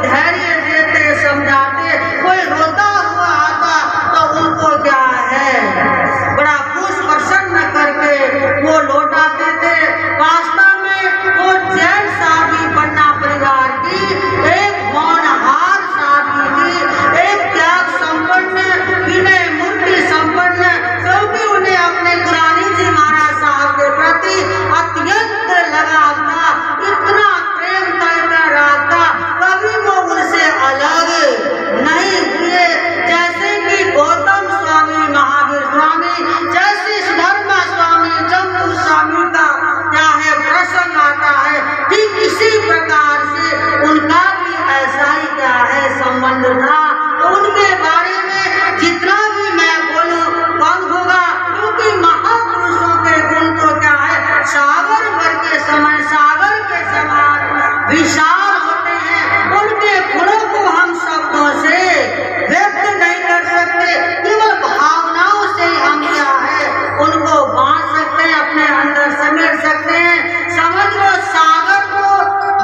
धैर्य देते समझाते। कोई रोता हुआ आता तो उनको क्या है बड़ा खुश प्रसन्न करके वो लौटाते थे। वास्तव में वो जैन शादी पन्ना परिवार की एक होनहार शादी थी, एक त्याग संपन्न विनय मूर्ति संपन्न, क्योंकि उन्हें अपने गुरानी जी महाराज साहब के प्रति अत्यंत लगाव था, इतना प्रेम करता रहा था, कभी वो उनसे अलग नहीं हुए। जैसे कि गौतम स्वामी, महावीर स्वामी, जैसे धर्मा स्वामी, जम्मू स्वामी का क्या है प्रसंग आता है कि किसी प्रकार से उनका भी ऐसा ही क्या है संबंध था। तो उनके बारे में जितना भी मैं बोलूं कम होगा, क्योंकि महापुरुषों के गुण तो क्या है सागर भर के समय सागर के समान विशाल होते हैं। उनके गुणों को हम शब्दों से व्यक्त नहीं कर सकते, केवल भावनाओं से हम क्या है उनको बांट सकते हैं, अपने अंदर समेट सकते हैं। समझ लो सागर को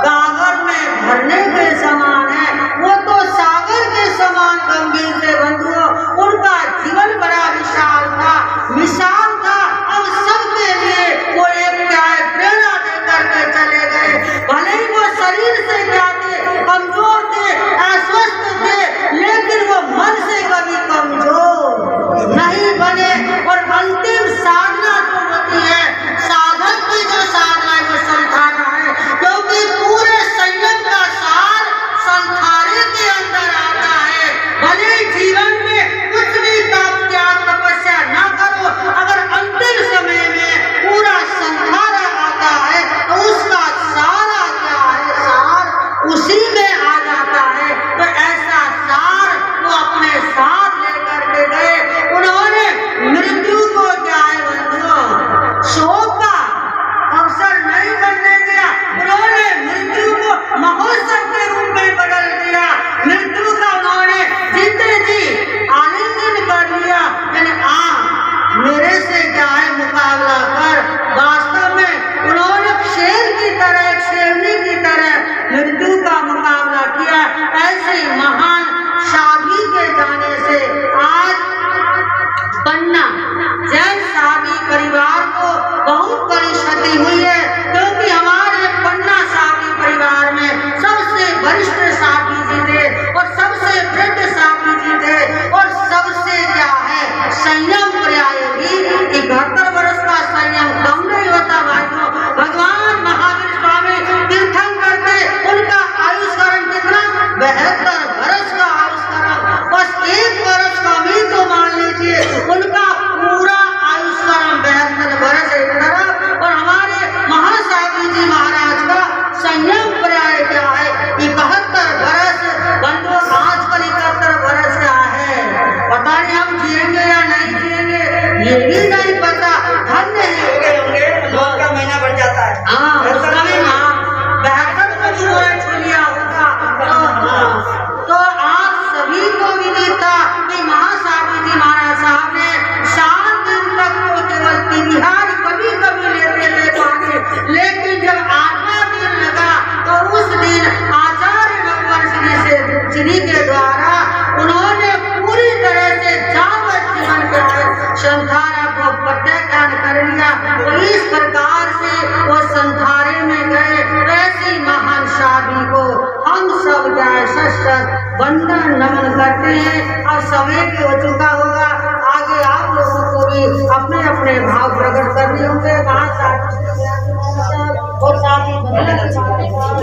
गागर में भरने के समान है, वो तो सागर के समान गंभीर थे बंधुओं। उनका जीवन बड़ा विशाल था, विशाल था। अब सबके लिए वो एक क्या है प्रेरणा दे करके चले गए। भले ही वो शरीर से क्या थे कमजोर थे, अस्वस्थ थे, लेकिन वो मन से कभी कमजोर नहीं बने। और अंतिम साधना जो होती है, साधक की जो साधना है वो संधारा है, क्योंकि पूरे संयम का सार संधारे के अंदर आता है। भले जीवन में कुछ भी तप त्याग तपस्या ना करो, अगर अंतिम समय में पूरा संधारा आता है तो उसका सारा क्या है सार उसी में आ जाता है। तो ऐसा सार वो अपने साथ लेकर के गए। उन्होंने मृत्यु को क्या है बंधुओं शोक का अवसर नहीं बनने दिया, उन्होंने मृत्यु को महोत्सव के रूप में बदल दिया। मृत्यु का उन्होंने जीते जी आलिंगन कर लिया, यानी मेरे से क्या है मुकाबला कर। वास्तव में उन्होंने शेर की तरह, एक शेरनी की तरह मृत्यु का मुकाबला किया। ऐसे महान शादी के जाने से आज पन्ना जैन शादी परिवार को बहुत बड़ी क्षति हुई है, क्योंकि हमारे पन्ना शादी परिवार में सबसे वरिष्ठ शादी जी थे और सबसे वृद्ध शादी जी थे और सबसे क्या है संयम पर्याय भी 71 वर्ष का संयम कम नहीं होता भाइयों। भगवान महावीर स्वामी तीर्थंकर थे, उनका आयुष्करण कितना 72 वर्ष का आयुष्करण, बस 1 वर्ष का भी तो मान लीजिए उनका पूरा आयुष्करण 72 वर्ष एक तरफ, और हमारे महासाधी जी महाराज का संयम पर्याय क्या है 71 वर्ष। बंधु आजकल 71 वर्ष क्या है पता नहीं, हम जिएंगे या नहीं जिएंगे ये भी नहीं पता। धन्य होंगे लोग का महीना बढ़ जाता है। हाँ 72 को भी उन्होंने छू लिया होगा। तो आप सभी को विदित था कि महासाधी जी महाराज साहब ने 7 दिन तक तो केवल तिहार कभी कभी लेते थे पानी, लेकिन जब 8वां दिन लगा तो उस दिन आचार्य भगवान श्री के द्वारा उन्होंने पूरी तरह से जागृत जीवन के संधारा को प्रत्याख्यान कर लिया। तो इस प्रकार से वो संधारे में गए। ऐसी महान शादी को हम सब जाए सशक्त वंदन नमन करते हैं। और समय भी हो चुका होगा, आगे आप लोगों को भी अपने अपने भाव प्रकट करने होंगे। और साथ ही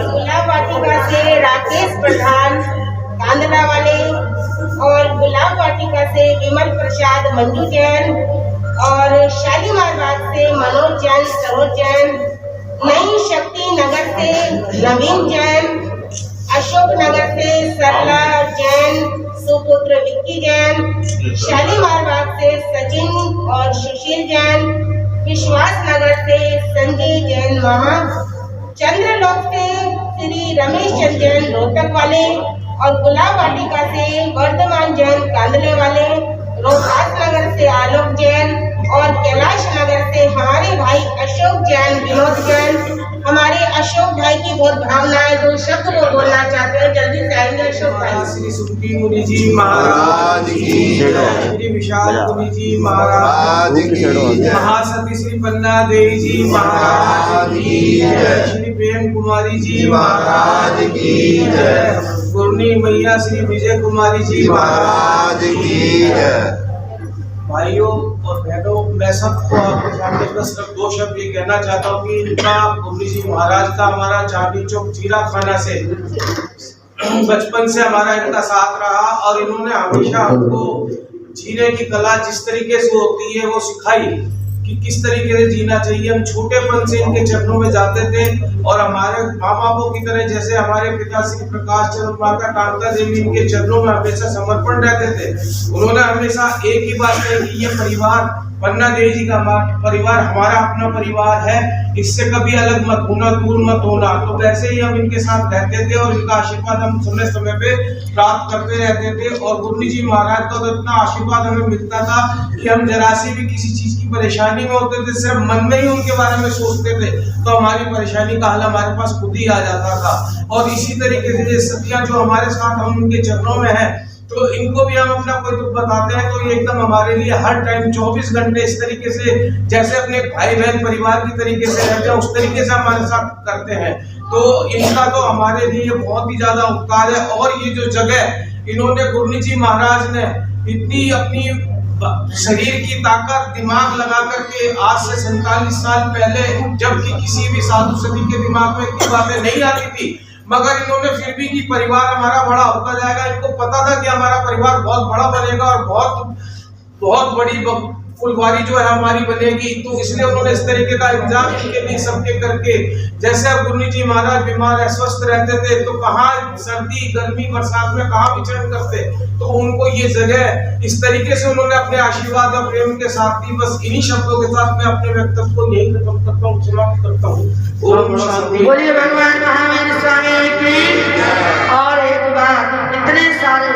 गुलाब वाटिका से राकेश प्रधान कांदला वाले और गुलाब वाटिका से विमल प्रसाद मंजू जैन और शालीमार बाग से मनोज जैन, सरोज जैन, नई शक्ति नगर से नवीन जैन, अशोक नगर से सरला जैन, सुपुत्र विक्की जैन, शालीमार बाग से सचिन और सुशील जैन, विश्वास नगर से संजय जैन महा, चंद्रलोक से श्री रमेश चंद्र जैन रोहतक वाले और गुलाब वाटिका से वर्धमान जैन कांदले वाले, रोहतास नगर से आलोक जैन और कैलाश नगर से हमारे भाई अशोक जैन, विनोद जैन। हमारे अशोक भाई की बहुत भावना है, दो शब्द वो बोलना चाहते हैं, जल्दी से आएंगे अशोक भाई। श्री सुखी मुनि जी महाराज की जय, श्री विशाल मुनि जी महाराज की जय, महासती श्री पन्ना देवी जी महाराज की जय, श्री प्रेम कुमारी जी महाराज की जय, पूर्णी मैया श्री विजय कुमारी जी महाराज की जय। भाइयों और बहनों, मैं सबको आपके सामने बस दो शब्द ये कहना चाहता हूँ कि इनका मुरली जी महाराज का हमारा चांदी चौक जीरा खाना से बचपन से हमारा इनका साथ रहा और इन्होंने हमेशा हमको जीने की कला जिस तरीके से होती है वो सिखाई कि किस तरीके से जीना चाहिए। हम छोटेपन से इनके चरणों में जाते थे और हमारे माँ बापों की तरह, जैसे हमारे पिता श्री प्रकाश चंद्र माता कांता देवी इनके चरणों में हमेशा समर्पण रहते थे। उन्होंने हमेशा एक ही बात कही कि ये परिवार पन्ना देवी जी का परिवार हमारा अपना परिवार है, इससे कभी अलग मत होना, दूर मत होना। तो वैसे ही हम इनके साथ रहते थे और इनका आशीर्वाद हम समय समय पे प्राप्त करते रहते थे। और गुरु जी महाराज का तो इतना आशीर्वाद हमें मिलता था कि हम जरा सी भी किसी चीज की परेशानी में होते थे, सिर्फ मन में ही उनके बारे में सोचते थे तो हमारी परेशानी का हल हमारे पास खुद ही आ जाता था। और इसी तरीके से ये सतिया जो हमारे साथ हम उनके चरणों में है, तो इनको भी हम अपना कोई दुख बताते हैं तो ये एकदम हमारे लिए हर टाइम 24 घंटे इस तरीके से, जैसे अपने भाई बहन परिवार की तरीके से रहते हैं, उस तरीके से हमारे साथ करते हैं। तो इनका तो हमारे लिए बहुत ही ज्यादा उपकार है। और ये जो जगह इन्होंने गुरु जी महाराज ने इतनी अपनी शरीर की ताकत दिमाग लगा करके आज से 47 साल पहले, जबकि किसी भी साधु सती के दिमाग में इतनी बातें नहीं आती थी, मगर इन्होंने फिर भी कि परिवार हमारा बड़ा होता जाएगा। इनको पता था कि हमारा परिवार बहुत बड़ा बनेगा और बहुत बड़ी फुलवारी जो है हमारी बनेगी, तो इसलिए उन्होंने इस तरीके का इंतजाम इनके लिए सबके करके, जैसे अब गुरु जी महाराज बीमार है, स्वस्थ रहते थे तो कहाँ सर्दी गर्मी बरसात में कहाँ विचरण करते, तो उनको ये जगह इस तरीके से उन्होंने अपने आशीर्वाद और प्रेम के साथ ही, बस इन्हीं शब्दों के साथ मैं अपने वक्तव्य को यही खत्म करता हूँ, समाप्त करता हूँ। ओम शांति। बोलिए भगवान महावीर स्वामी की। और एक बात, इतने सारे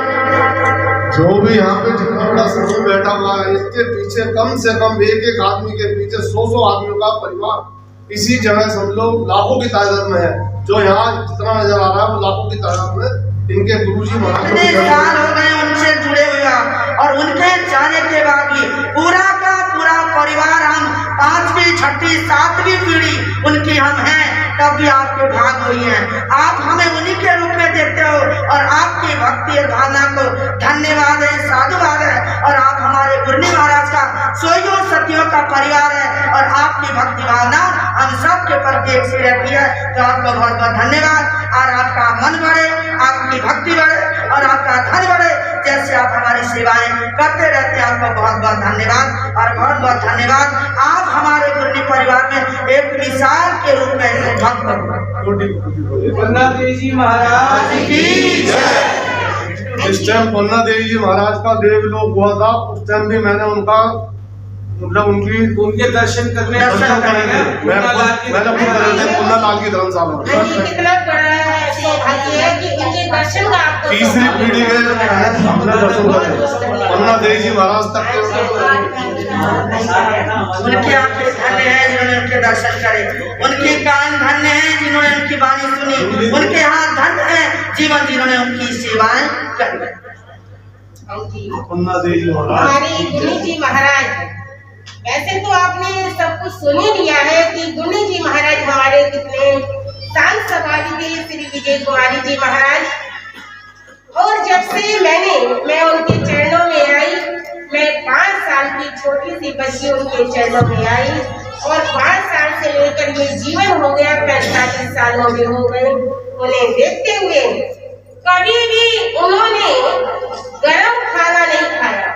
जो भी यहाँ पे जितना बड़ा समूह बैठा हुआ है, इसके पीछे कम से कम एक आदमी के पीछे 100 आदमियों का परिवार इसी जगह सब लोग लाखों की तादाद में है। जो यहाँ जितना नजर आ रहा है वो लाखों की तादाद में इनके गुरुजी महाराज इतने साल हो गए उनसे जुड़े हुए, और उनके जाने के बाद भी पूरा का पूरा परिवार, हम 5वीं 6वीं 7वीं पीढ़ी उनकी हम हैं, तब भी आपके भाग हुई हैं। आप हमें उन्हीं के रूप में देखते हो और आपकी भक्ति और भावना को धन्यवाद है, साधुवाद है। और आप हमारे गुरु महाराज का सोइयों सतियों का परिवार है और आपकी भक्ति भावना हम सब के प्रति एक सी रहती है। तो आपका बहुत बहुत धन्यवाद। और आपका मन बढ़े, आपकी भक्ति बढ़े और आपका धन बढ़े, जैसे आप हमारी सेवाएं करते रहते हैं। आपको बहुत बहुत धन्यवाद और बहुत बहुत धन्यवाद। आप हमारे गुरु परिवार में एक मिसाल के रूप में भक्त पन्ना देवी जी महाराज की जय। जिस टाइम पन्ना देवी जी महाराज का देवलोक हुआ था, उस टाइम भी मैंने उनका मतलब उनके दर्शन करने पुन्ना लाल की धर्मशाला कितना बड़ा सौभाग्य है कि उनके दर्शन का आपको 3री पीढ़ी में हमने दर्शन करे पन्ना देवी जी महाराज तक उनकी आंखें धन्य है जिन्होंने उनके दर्शन करे, उनके कान धन्य है जिन्होंने उनकी वाणी सुनी, उनके हाथ धन्य है जीवन जिन्होंने उनकी सेवाएं करी। पन्ना देवी जी महाराज, हमारे गुरु जी महाराज, वैसे तो आपने सब कुछ सुन ही लिया है कि गुरु जी महाराज हमारे कितने शांत स्वभाव थे, श्री विजय कुमारी जी महाराज। और जब से मैं उनके चरणों में आई, मैं 5 साल की छोटी सी बच्ची उनके चरणों में आई और 5 साल से लेकर ये जीवन हो गया 45 सालों में हो गए। उन्हें देखते हुए कभी भी उन्होंने गरम खाना नहीं खाया,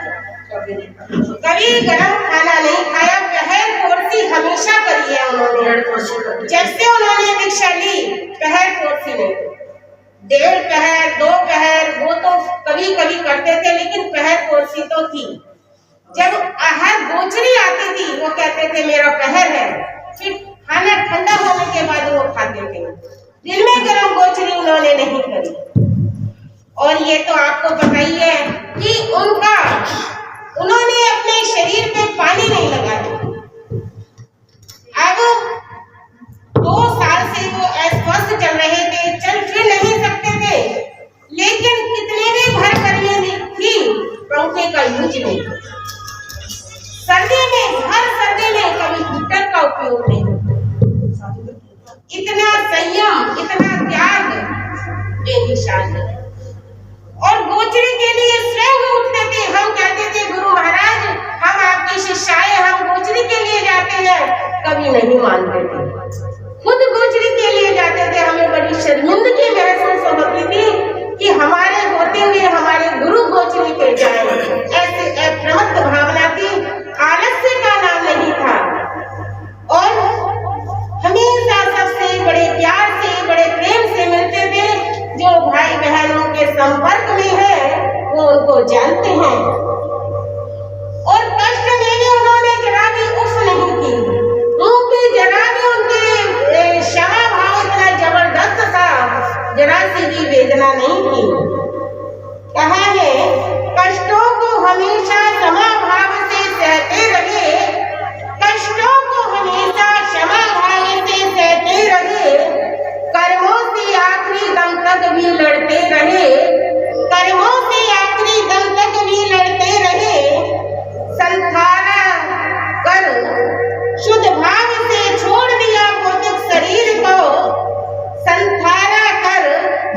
कभी गरम खाना नहीं खाया। पहर फोर्सी हमेशा करी है उन्होंने। जब से उन्होंने दीक्षा ली, पहर फोर्सी नहीं, 1.5 पहर 2 पहर वो तो कभी कभी करते थे, लेकिन पहर फोर्सी तो थी। जब हर गोचरी आती थी वो कहते थे मेरा पहर है, फिर खाना ठंडा होने के बाद वो खाते थे। दिन में गरम गोचरी उन्होंने नहीं करी। और ये तो आपको पता ही है कि उनका उन्होंने अपने शरीर पे पानी नहीं लगाया। अब 2 साल से वो अस्वस्थ चल रहे थे, चल फिर नहीं सकते थे, लेकिन कितने भी भर गर्मी में थी पंखे का यूज नहीं। सर्दी में, हर सर्दी में कभी हीटर का उपयोग नहीं। इतना संयम, इतना त्याग बेमिसाल है। और गोचरी के लिए स्वयं उठते थे। हम कहते थे गुरु महाराज हम आपकी शिष्याएं, हम गोचरी के लिए जाते हैं, कभी नहीं मानते थे। खुद गोचरी के लिए जाते थे, हमें बड़ी शर्मिंदगी महसूस होती थी कि हमारे होते हुए हमारे गुरु गोचरी के जाए। ऐसे अप्रमत्त भावना थी, आलस्य का नाम नहीं था। और हमेशा सबसे बड़े प्यार से, बड़े प्रेम से मिलते थे। जो भाई बहनों के संपर्क में है वो उनको जानते हैं। और कष्ट में भी उन्होंने जरा भी उफ नहीं की, क्योंकि जरा भी उनके क्षमा भाव इतना जबरदस्त था, जरा सी भी वेदना नहीं थी। कहा है कष्टों को हमेशा क्षमा भाव से सहते रहे, कष्टों को हमेशा क्षमा भाव से सहते रहे, कर्मों से आखिरी दम तक भी लड़ते रहे, कर्मों से आखिरी दम तक भी लड़ते रहे। संसारा कर शुद्ध भाव से छोड़ दिया भौतिक शरीर को, संसारा कर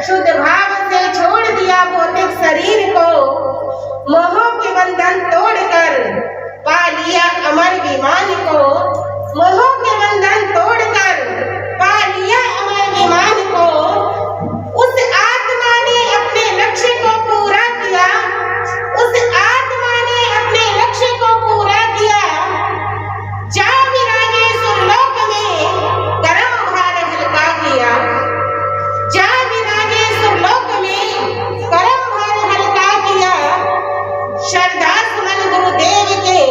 शुद्ध भाव से छोड़ दिया भौतिक शरीर को, मोहों के बंधन तोड़कर पा लिया अमर विमान को, मोहों के बंधन तोड़कर पा लिया अमर विमान को। उस आत्मा ने अपने लक्ष्य को पूरा किया, उस आत्मा ने अपने लक्ष्य को पूरा किया। जा विराजे सुरलोक में कर्म भार हल्का किया, जा विराजे सुरलोक में कर्म भार हल्का किया। श्रद्धा सुमन गुरुदेव के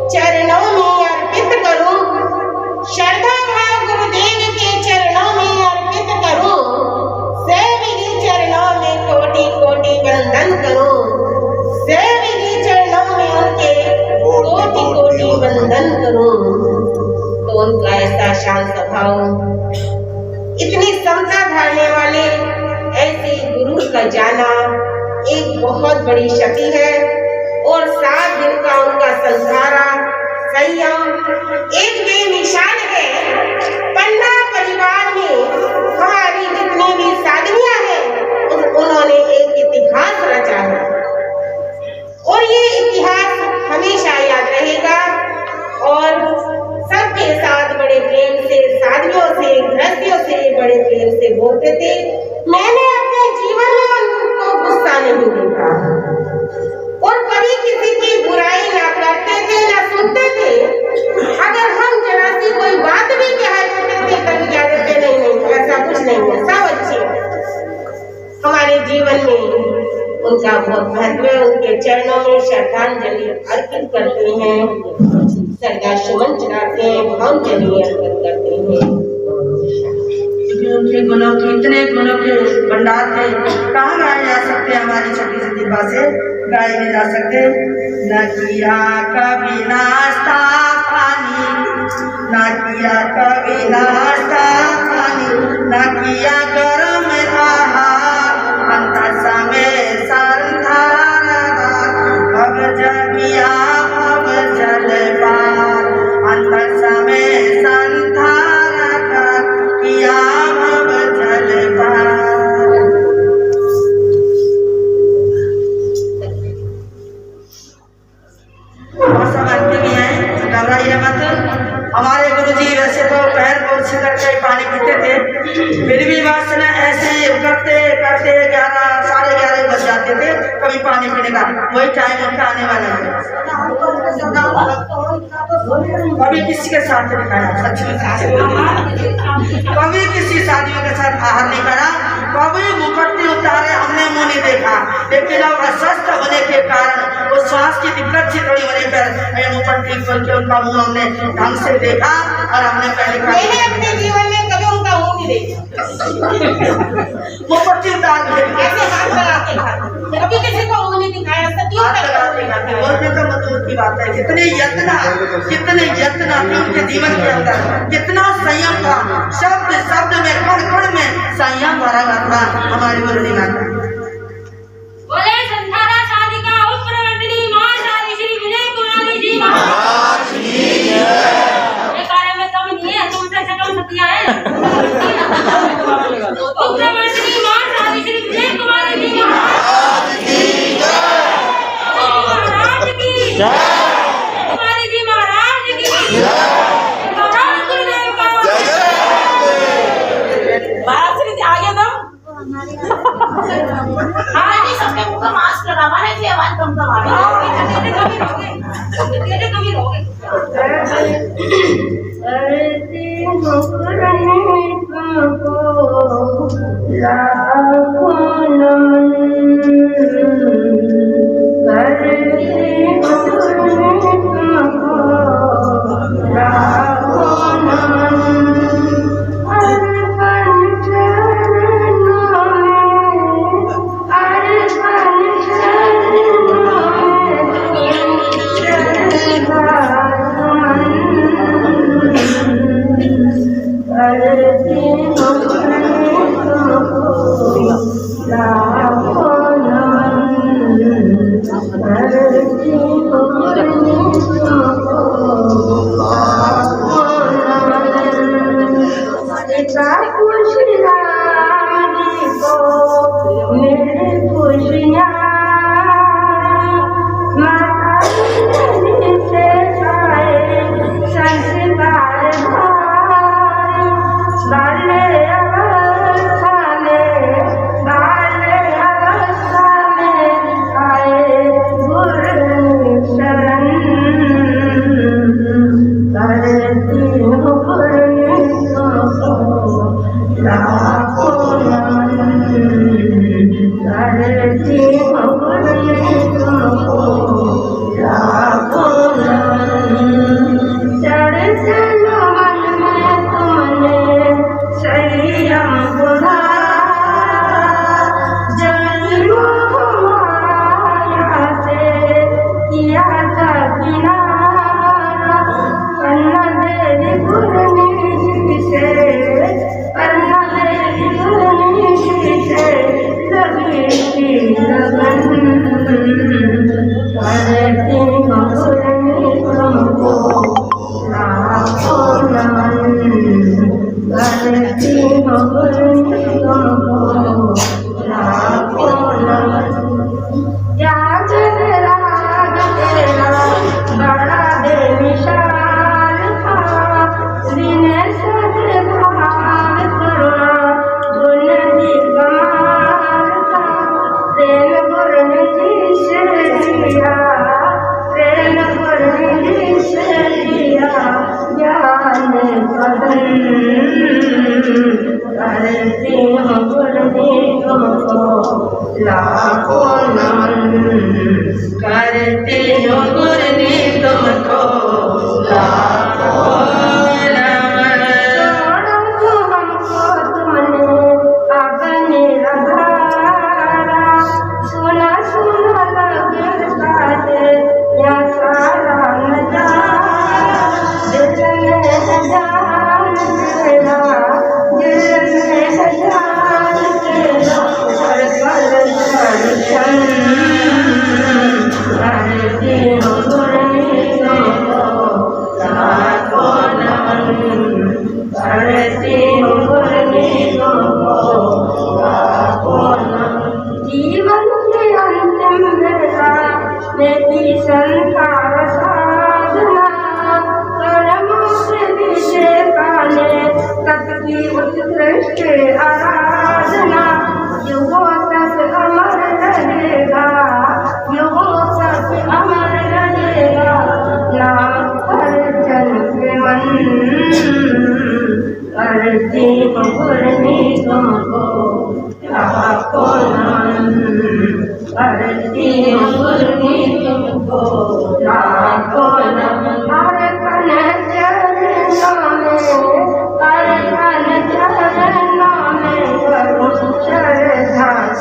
चरणों में अर्पित करूं, श्रद्धा भाव गुरुदेव के चरणों में अर्पित करूं, सेविनी चरणों में कोटि कोटि वंदन करूं, सेविनी चरणों में उनके कोटि कोटि वंदन करूं। तो उनका ऐसा शांत स्वभाव, इतनी समता धारने वाले ऐसे गुरु का जाना एक बहुत बड़ी शक्ति है। और 7 दिन का उनका संसारा संयम एक बेमिसाल है। पन्ना परिवार में हमारी जितनी भी साधनियां हैं उन्होंने एक इतिहास रचा है, और ये इतिहास हमेशा याद रहेगा। और सबके साथ बड़े प्रेम से, साधवियों से, गृहस्थियों से बड़े प्रेम से बोलते थे। मैंने अपने जीवन में उनको गुस्सा नहीं देखा, और कभी किसी की बुराई ना करते थे ना सुनते थे। अगर हम जरा सी कोई बात भी कह देते थे कभी कहते थे नहीं ऐसा कुछ नहीं है, सब अच्छे। हमारे जीवन में उनका बहुत महत्व है। उनके चरणों में श्रद्धांजलि अर्पित करते हैं, श्रद्धा सुमन चढ़ाते हैं, भावांजलि अर्पित करते हैं। उनके गुणों के, इतने गुणों के भंडार थे, कहाँ गाए जा सकते हैं। हमारी छोटी सी दिलबा से गाए नहीं जा सकते। न किया कभी नाश्ता पानी, न किया कभी नाश्ता पानी, न किया गरम आहार, अंत समय संधारा भव जगिया भव जल पार, अंत समय संधारा किया भव जल पार। घबराइए मत। हमारे गुरुजी वैसे तो पैर बहुत से करके पानी पीते थे, फिर भी बस न ऐसे करते करते 11 साढ़े 11 बज जाते थे। कभी पानी पीने का वही टाइम उनका आने वाला है। कभी किसी के साथ नहीं खाया, सच में कभी किसी शादियों के साथ आहार नहीं करा, कभी मुपट्टी उतारे हमने मुंह नहीं देखा। लेकिन अब अस्वस्थ होने के कारण, वो श्वास की दिक्कत से थोड़ी होने पर मुपट्टी खोल के उनका मुंह हमने ढंग से देखा, और हमने पहले मैंने अपने जीवन में कभी उनका मुंह नहीं देखा। मुपट्टी उतार के ऐसे हाथ लगाते खाते, कभी किसी को मुंह नहीं दिखाया। सतियों बोलने का मतलब बात है। कितने यत्न थे उनके जीवन के अंदर, कितना संयम था, शब्द शब्द में, कण कण में संयम भरा हुआ था हमारी मुरली माता। बोले संथारा साधिका उपप्रवर्तिनी मां सारी श्री विजय कुमारी जी महाराज की जय। ये कार्य में कम नहीं है, तुमसे से कम सतिया है। उपप्रवर्तिनी मां सारी श्री विजय कुमारी जी महाराज की जय। महाराज की जय। कुमारी जी महाराज की जय। महाराज गुरुदेव का जय। महाराज श्री आगे दो। हाँ नहीं, सबके मुंह का मास्क लगावा है, इसलिए आवाज कम कम आ रही है। कभी रहोगे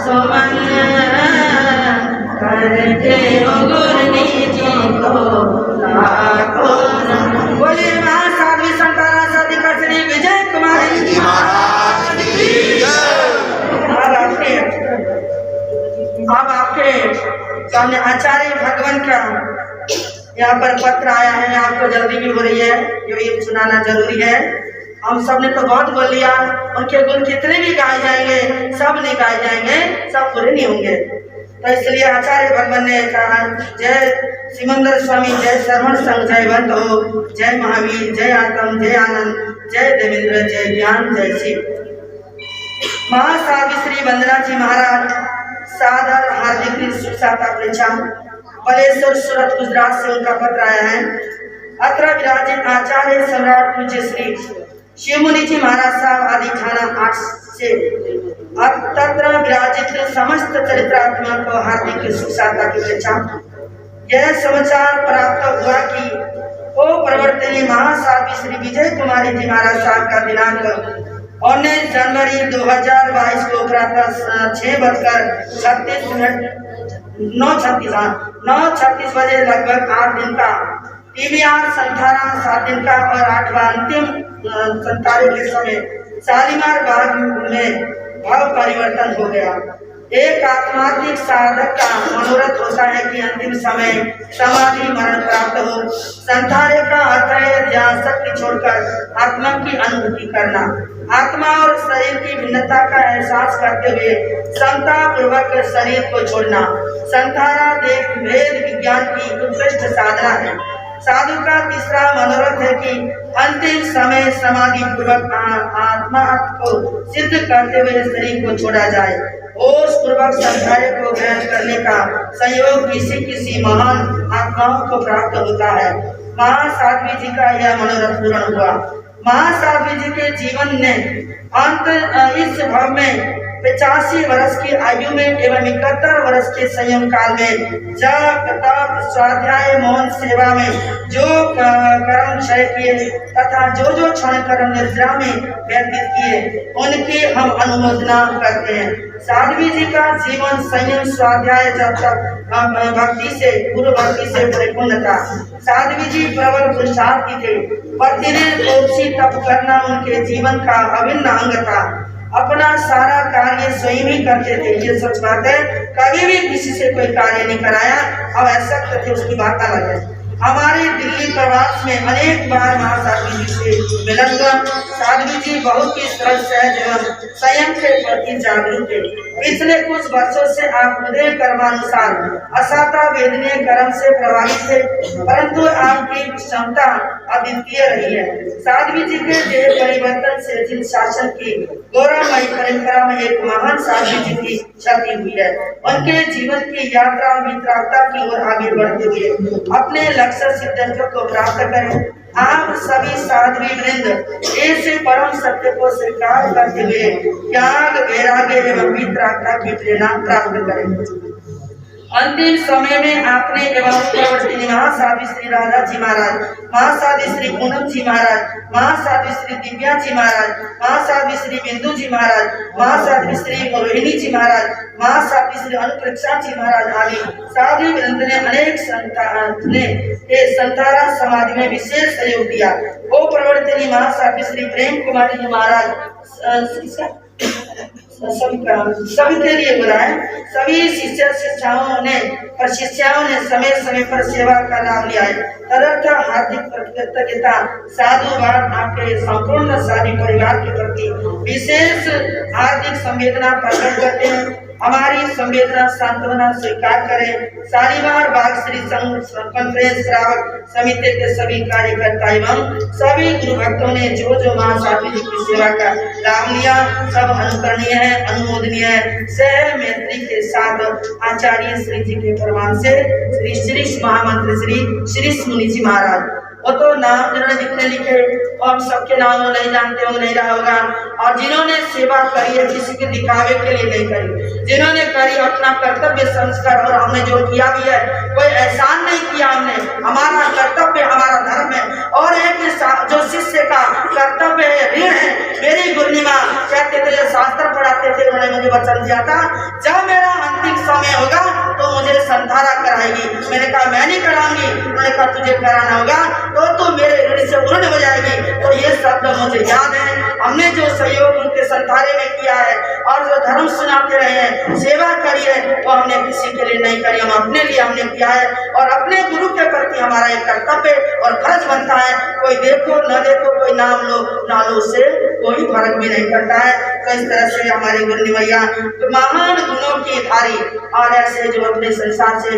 सुमन करते हो गुरनी जी को लाखों नमन। बोलिए महासाध्वी संताना साधिका श्री विजय कुमारी जी महाराज की जय। अब आपके सामने आचार्य भगवान का यहाँ पर पत्र आया है, आपको जल्दी भी हो रही है, ये सुनाना जरूरी है। हम सब ने तो बहुत बोल लिया, उनके गुण कितने भी गाए जाएंगे सब नहीं गाए जाएंगे, सब पूरे नहीं होंगे। तो इसलिए आचार्य भगवान ने कहा जय सिमंदर स्वामी, जय श्रवण संघ, जय बंद हो, जय महावीर, जय आत्म, जय आनंद, जय देवेंद्र, जय ज्ञान, जय शिव। महासाध्वी श्री वंदना जी महाराज सादर हार्दिक सुसाता प्रेक्षा बलेश्वर सूरत गुजरात से उनका पत्र आया है। अत्र विराजित आचार्य सम्राट पूज्य श्री शिवमुनि जी महाराज साहब आदि थाना 8 से तत्र विराजित समस्त चरित्रात्मा को हार्दिक सुसाता की प्रेक्षा। यह समाचार प्राप्त हुआ कि ओ प्रवर्तनी महासाध्वी श्री विजय कुमारी जी महाराज साहब का दिनांक 19 जनवरी 2022 को प्रातः 9:36 बजे लगभग 8 दिन का PVR संतारा 7 दिन का और 8वां अंतिम संतारे के समय शालीमार बाग में भाव परिवर्तन हो गया। एक आत्मात्मिक साधक का मनोरथ होता है कि अंतिम समय समाधि मरण प्राप्त हो। संतारे का अर्थ है ध्यान शक्ति छोड़कर आत्मा की अनुभूति करना, आत्मा और शरीर की भिन्नता का एहसास करते हुए समता पूर्वक शरीर को छोड़ना। संतारा देख भेद विज्ञान की उत्कृष्ट साधना है। साधु का तीसरा मनोरथ है कि अंतिम समय समाधि पूर्वक आत्मा को सिद्ध करते हुए शरीर को छोड़ा जाए। ओस पूर्वक संतारे को ग्रहण करने का संयोग किसी महान आत्माओं को प्राप्त होता है। महासाध्वी जी का यह मनोरथ पूर्ण हुआ। महासाध्वी जी के जीवन ने अंत इस भाव में 85 वर्ष की आयु में एवं 71 वर्ष के संयम काल में जप तप स्वाध्याय मौन सेवा में जो कर्म क्षय किए तथा जो क्षण कर्म निद्रा में व्यतीत किए उनकी हम अनुमोदना करते हैं। साध्वी जी का जीवन संयम स्वाध्याय जप तप भक्ति से गुरु भक्ति से परिपूर्ण था। साध्वी जी प्रबल पुरुषार्थी थे। प्रतिदिन ओपसी तप करना उनके जीवन का अभिन्न अंग था। अपना सारा कार्य स्वयं ही करते थे, ये सच बात है। कभी भी किसी से कोई कार्य नहीं कराया। अब ऐसा करते उसकी बात अलग है। हमारे दिल्ली प्रवास में अनेक बार महासाध्वी जी से मिलन हुआ। साध्वी जी बहुत ही सरल सहज एवं संयम के प्रति जागरूक थे। पिछले कुछ वर्षों से आप उदय कर्मानुसार असाता वेदनीय कर्म से प्रभावित थे, परंतु आपकी क्षमता अद्वितीय रही है। साध्वी जी के देह परिवर्तन से जिन शासन की गौरवमयी परंपरा में एक महान साध्वी जी की क्षति हुई है, उनके जीवन की यात्रा मित्रता की ओर आगे बढ़ते हुए अपने लक्ष्य सिद्धांत को प्राप्त करें। आप सभी साध्वी वृंद ऐसे परम सत्य को स्वीकार करते हुए त्याग वैराग्य एवं मित्रता की प्रेरणा प्राप्त करें। अंतिम समय में आपने एवं प्रवर्तनी महासाध्वी श्री राधा जी महाराज, महासाध्वी श्री पूनम जी महाराज, महासाध्वी श्री दिव्या जी महाराज, महासाध्वी श्री बिंदु जी महाराज, महासाध्वी श्री रोहिणी जी महाराज, महासाध्वी श्री अनुप्रेक्षा जी महाराज आदि साध्वी वृंद ने अनेक संतारा समाधि में विशेष सहयोग दिया। वो प्रवर्तनी महासाध्वी श्री प्रेम कुमारी जी महाराज सभी के लिए बुरा है। सभी शिष्याओं ने समय समय पर सेवा का लाभ लिया है। तदर्थ हार्दिक कृतज्ञता साधुवाद आपके संपूर्ण सारी परिवार के प्रति विशेष हार्दिक संवेदना प्रकट करते हैं। हमारी संवेदना सांत्वना स्वीकार करें। शालीमार बाग श्री संघ कॉन्फ्रेंस श्रावक समिति के सभी कार्यकर्ता एवं सभी गुरु भक्तों ने जो महासाध्वी जी की सेवा का लाभ लिया सब अनुकरणीय है, अनुमोदनीय है। सह मैत्री के साथ आचार्य श्री जी के प्रमाण से श्री श्री महामंत्री श्री मुनि जी महाराज, वो तो नाम जिन्होंने जितने लिखे और हम सबके नाम नहीं जानते होंगे, नहीं रहा होगा। और जिन्होंने सेवा करी है किसी के दिखावे के लिए नहीं करी, जिन्होंने करी अपना कर्तव्य संस्कार और हमने जो किया भी है कोई एहसान नहीं किया हमने, हमारा कर्तव्य हमारा धर्म है। और एक जो शिष्य का कर्तव्य है ऋण है। मेरी गुरुनिमा कहते थे, शास्त्र पढ़ाते थे, उन्होंने मुझे वचन दिया था जब मेरा अंतिम समय होगा तो मुझे संतान मैंने कहा मैं नहीं कराऊंगी। उन्होंने कहा तुझे कराना होगा तो मेरे ऋण से उन्होंने हो जाएगी। तो ये शब्द मुझे याद है। हमने जो सहयोग उनके संतारे में किया है और जो धर्म सुनाते रहे हैं, सेवा करी है, वो हमने किसी के लिए नहीं करी, हम अपने लिए हमने किया है। और अपने गुरु के प्रति हमारा एक कर्तव्य और फर्ज बनता है। कोई देखो न देखो, कोई नाम लो ना लो, से कोई फर्क भी नहीं पड़ता है। तो इस तरह से हमारे गुरु मैया तो महान गुणों की धारी और ऐसे जो अपने संसार से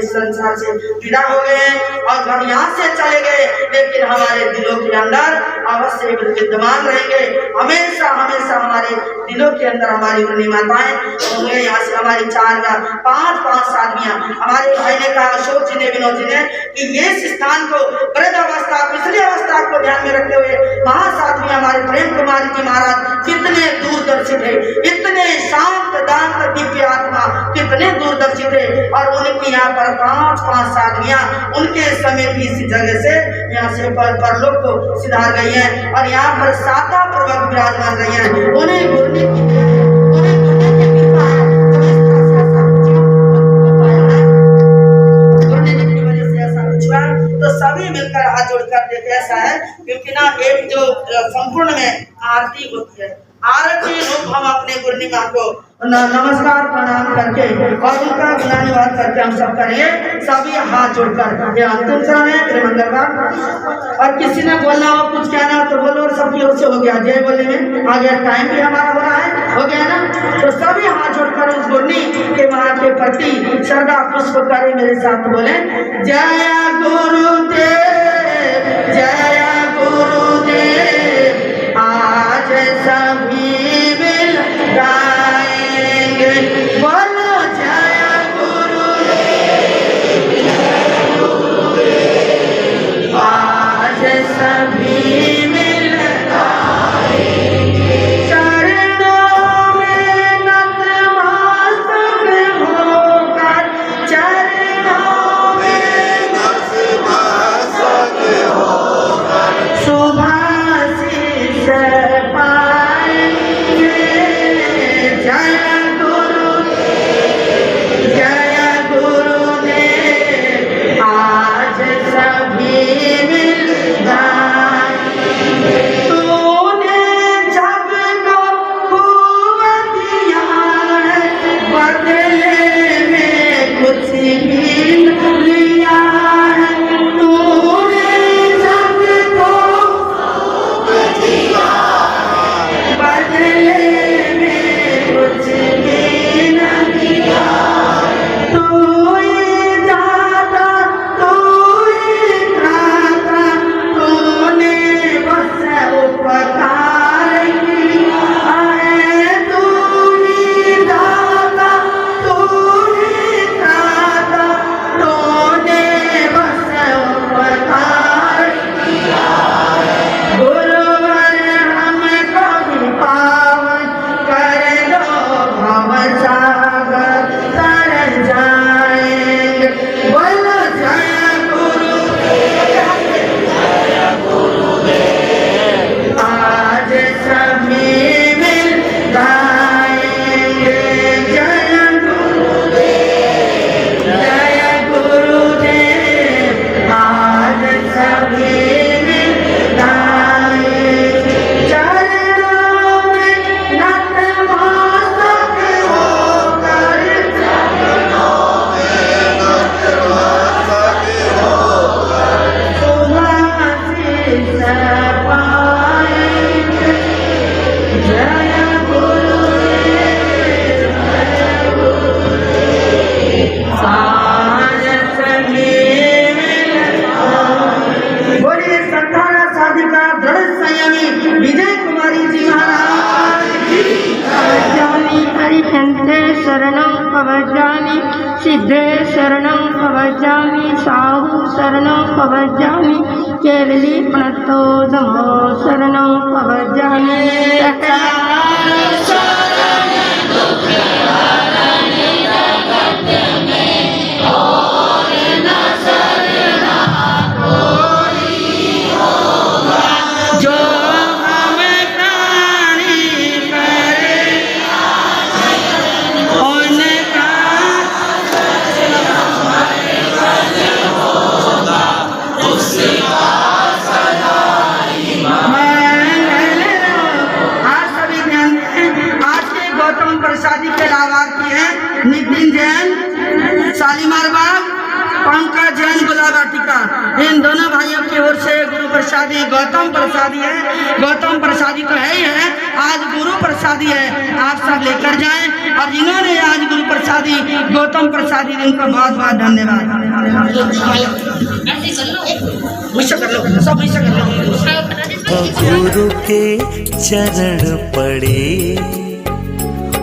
विदा हो गए और हम यहाँ से चले गए, लेकिन हमारे दिलों के अंदर अवश्य विद्यमान रहेंगे। हमेशा हमेशा हमारे दिलों के अंदर हमारी गुरु माताएं होंगे। यहाँ से हमारी 4-5 साधवियां, हमारे भाई ने कहा, अशोक जी ने, विनोद जी ने, कि ये स्थान को वृद्ध अवस्था पिछली अवस्था को ध्यान में रखते हुए महासाध्वी हमारे प्रेम कुमारी जी महाराज कितने दूरदर्शी थे, इतने शांत दांत दिव्य आत्मा, कितने दूरदर्शी थे। और उनकी यहाँ पर 5 साधवियां उनके समय भी इस जगह से यहाँ से परलोक को सिधार गई हैं और यहाँ पर साता पूर्वक विराजमान रही हैं। उन्हें गुरने की वजह से ऐसा कुछ हुआ। तो सभी मिलकर हाथ जोड़कर देखे। ऐसा है क्योंकि ना एक जो संपूर्ण में आरती होती है, आरती रूप हम अपने गुरुनिमा को नमस्कार प्रणाम करके और उनका धन्यवाद करके हम सब करेंगे, सभी हाथ जोड़कर। ये अंतिम चरण है मेरे मंगलवार। और किसी ने बोलना हो, कुछ कहना हो तो बोलो, और सबकी ओर से हो गया जय बोलने में आ गया। टाइम भी हमारा हो रहा है, हो गया ना। तो सभी हाथ जोड़कर उस गुरनी के मां के प्रति श्रद्धा पुष्प करें, मेरे साथ बोले जय गुरुदेव, जय गुरुदेव। आज सभी मिल गाएंगे, बोलो जय गुरुदेव, जय गुरुदेव। आज सभी मिल गाएंगे, चरणों में नतमस्तक होकर, चरणों में नतमस्तक होकर शुभाशीष पाएंगे। जय गुरुदेव, जय गुरुदेव। आज सभी मिल गाएंगे, तूने जग को खूब दिया है, बदले में कुछ भी लिया है। तूने जग को खूब दिया है, बदले में कुछ भी न दिया। तू ही दाता, तू ही त्राता, तूने बस उपकार किया है। तू ही दाता, तू ही त्राता, तूने बस उपकार किया है। गुरुवर हमको भी पावन कर दो, भव सागर तर जाएंगे, बोलो जय गुरुदेव, जय गुरुदेव। आज सभी मिल गाएंगे, जय गुरुदेव, जय गुरुदेव। आज सभी मिल गाएंगे, चरणों में नतमस्तक होकर, चरणों में नतमस्तक होकर शुभाशीष पाएंगे। जय गुरुदेव, जय गुरुदेव। आज सभी मिल गाएंगे। बोलिए संताना साधिका दृढ़ संयमी विजय कुमारी जी महाराज की पवज्जामि हरिहन्ते शरणं पवज्जामि, सिद्धे शरणं पवज्जामि, साहु शरणं पवज्जामि, केवली प्रणतो धम्मो शरणं पवज्जामि। जो हमें प्राणी करे उनका शालीमार बाग, पंकज जैन गुलाबा टीका, इन दोनों भाइयों की ओर से गुरु प्रसादी गौतम प्रसादी है। गौतम प्रसादी तो है ही है, आज गुरु प्रसादी है, आप सब लेकर जाएं। और जिन्होंने आज गुरु प्रसादी गौतम प्रसादी इनको बहुत बहुत धन्यवाद। विश्व कर लो, सब विश्व कर लो। गुरु के चरण पड़े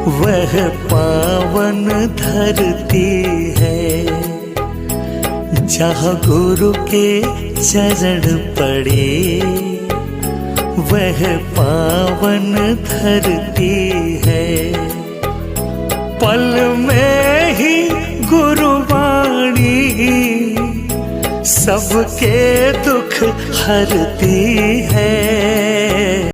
वह पावन धरती है, जहाँ गुरु के चरण पड़े वह पावन धरती है। पल में ही गुरुवाणी सबके दुख हरती है।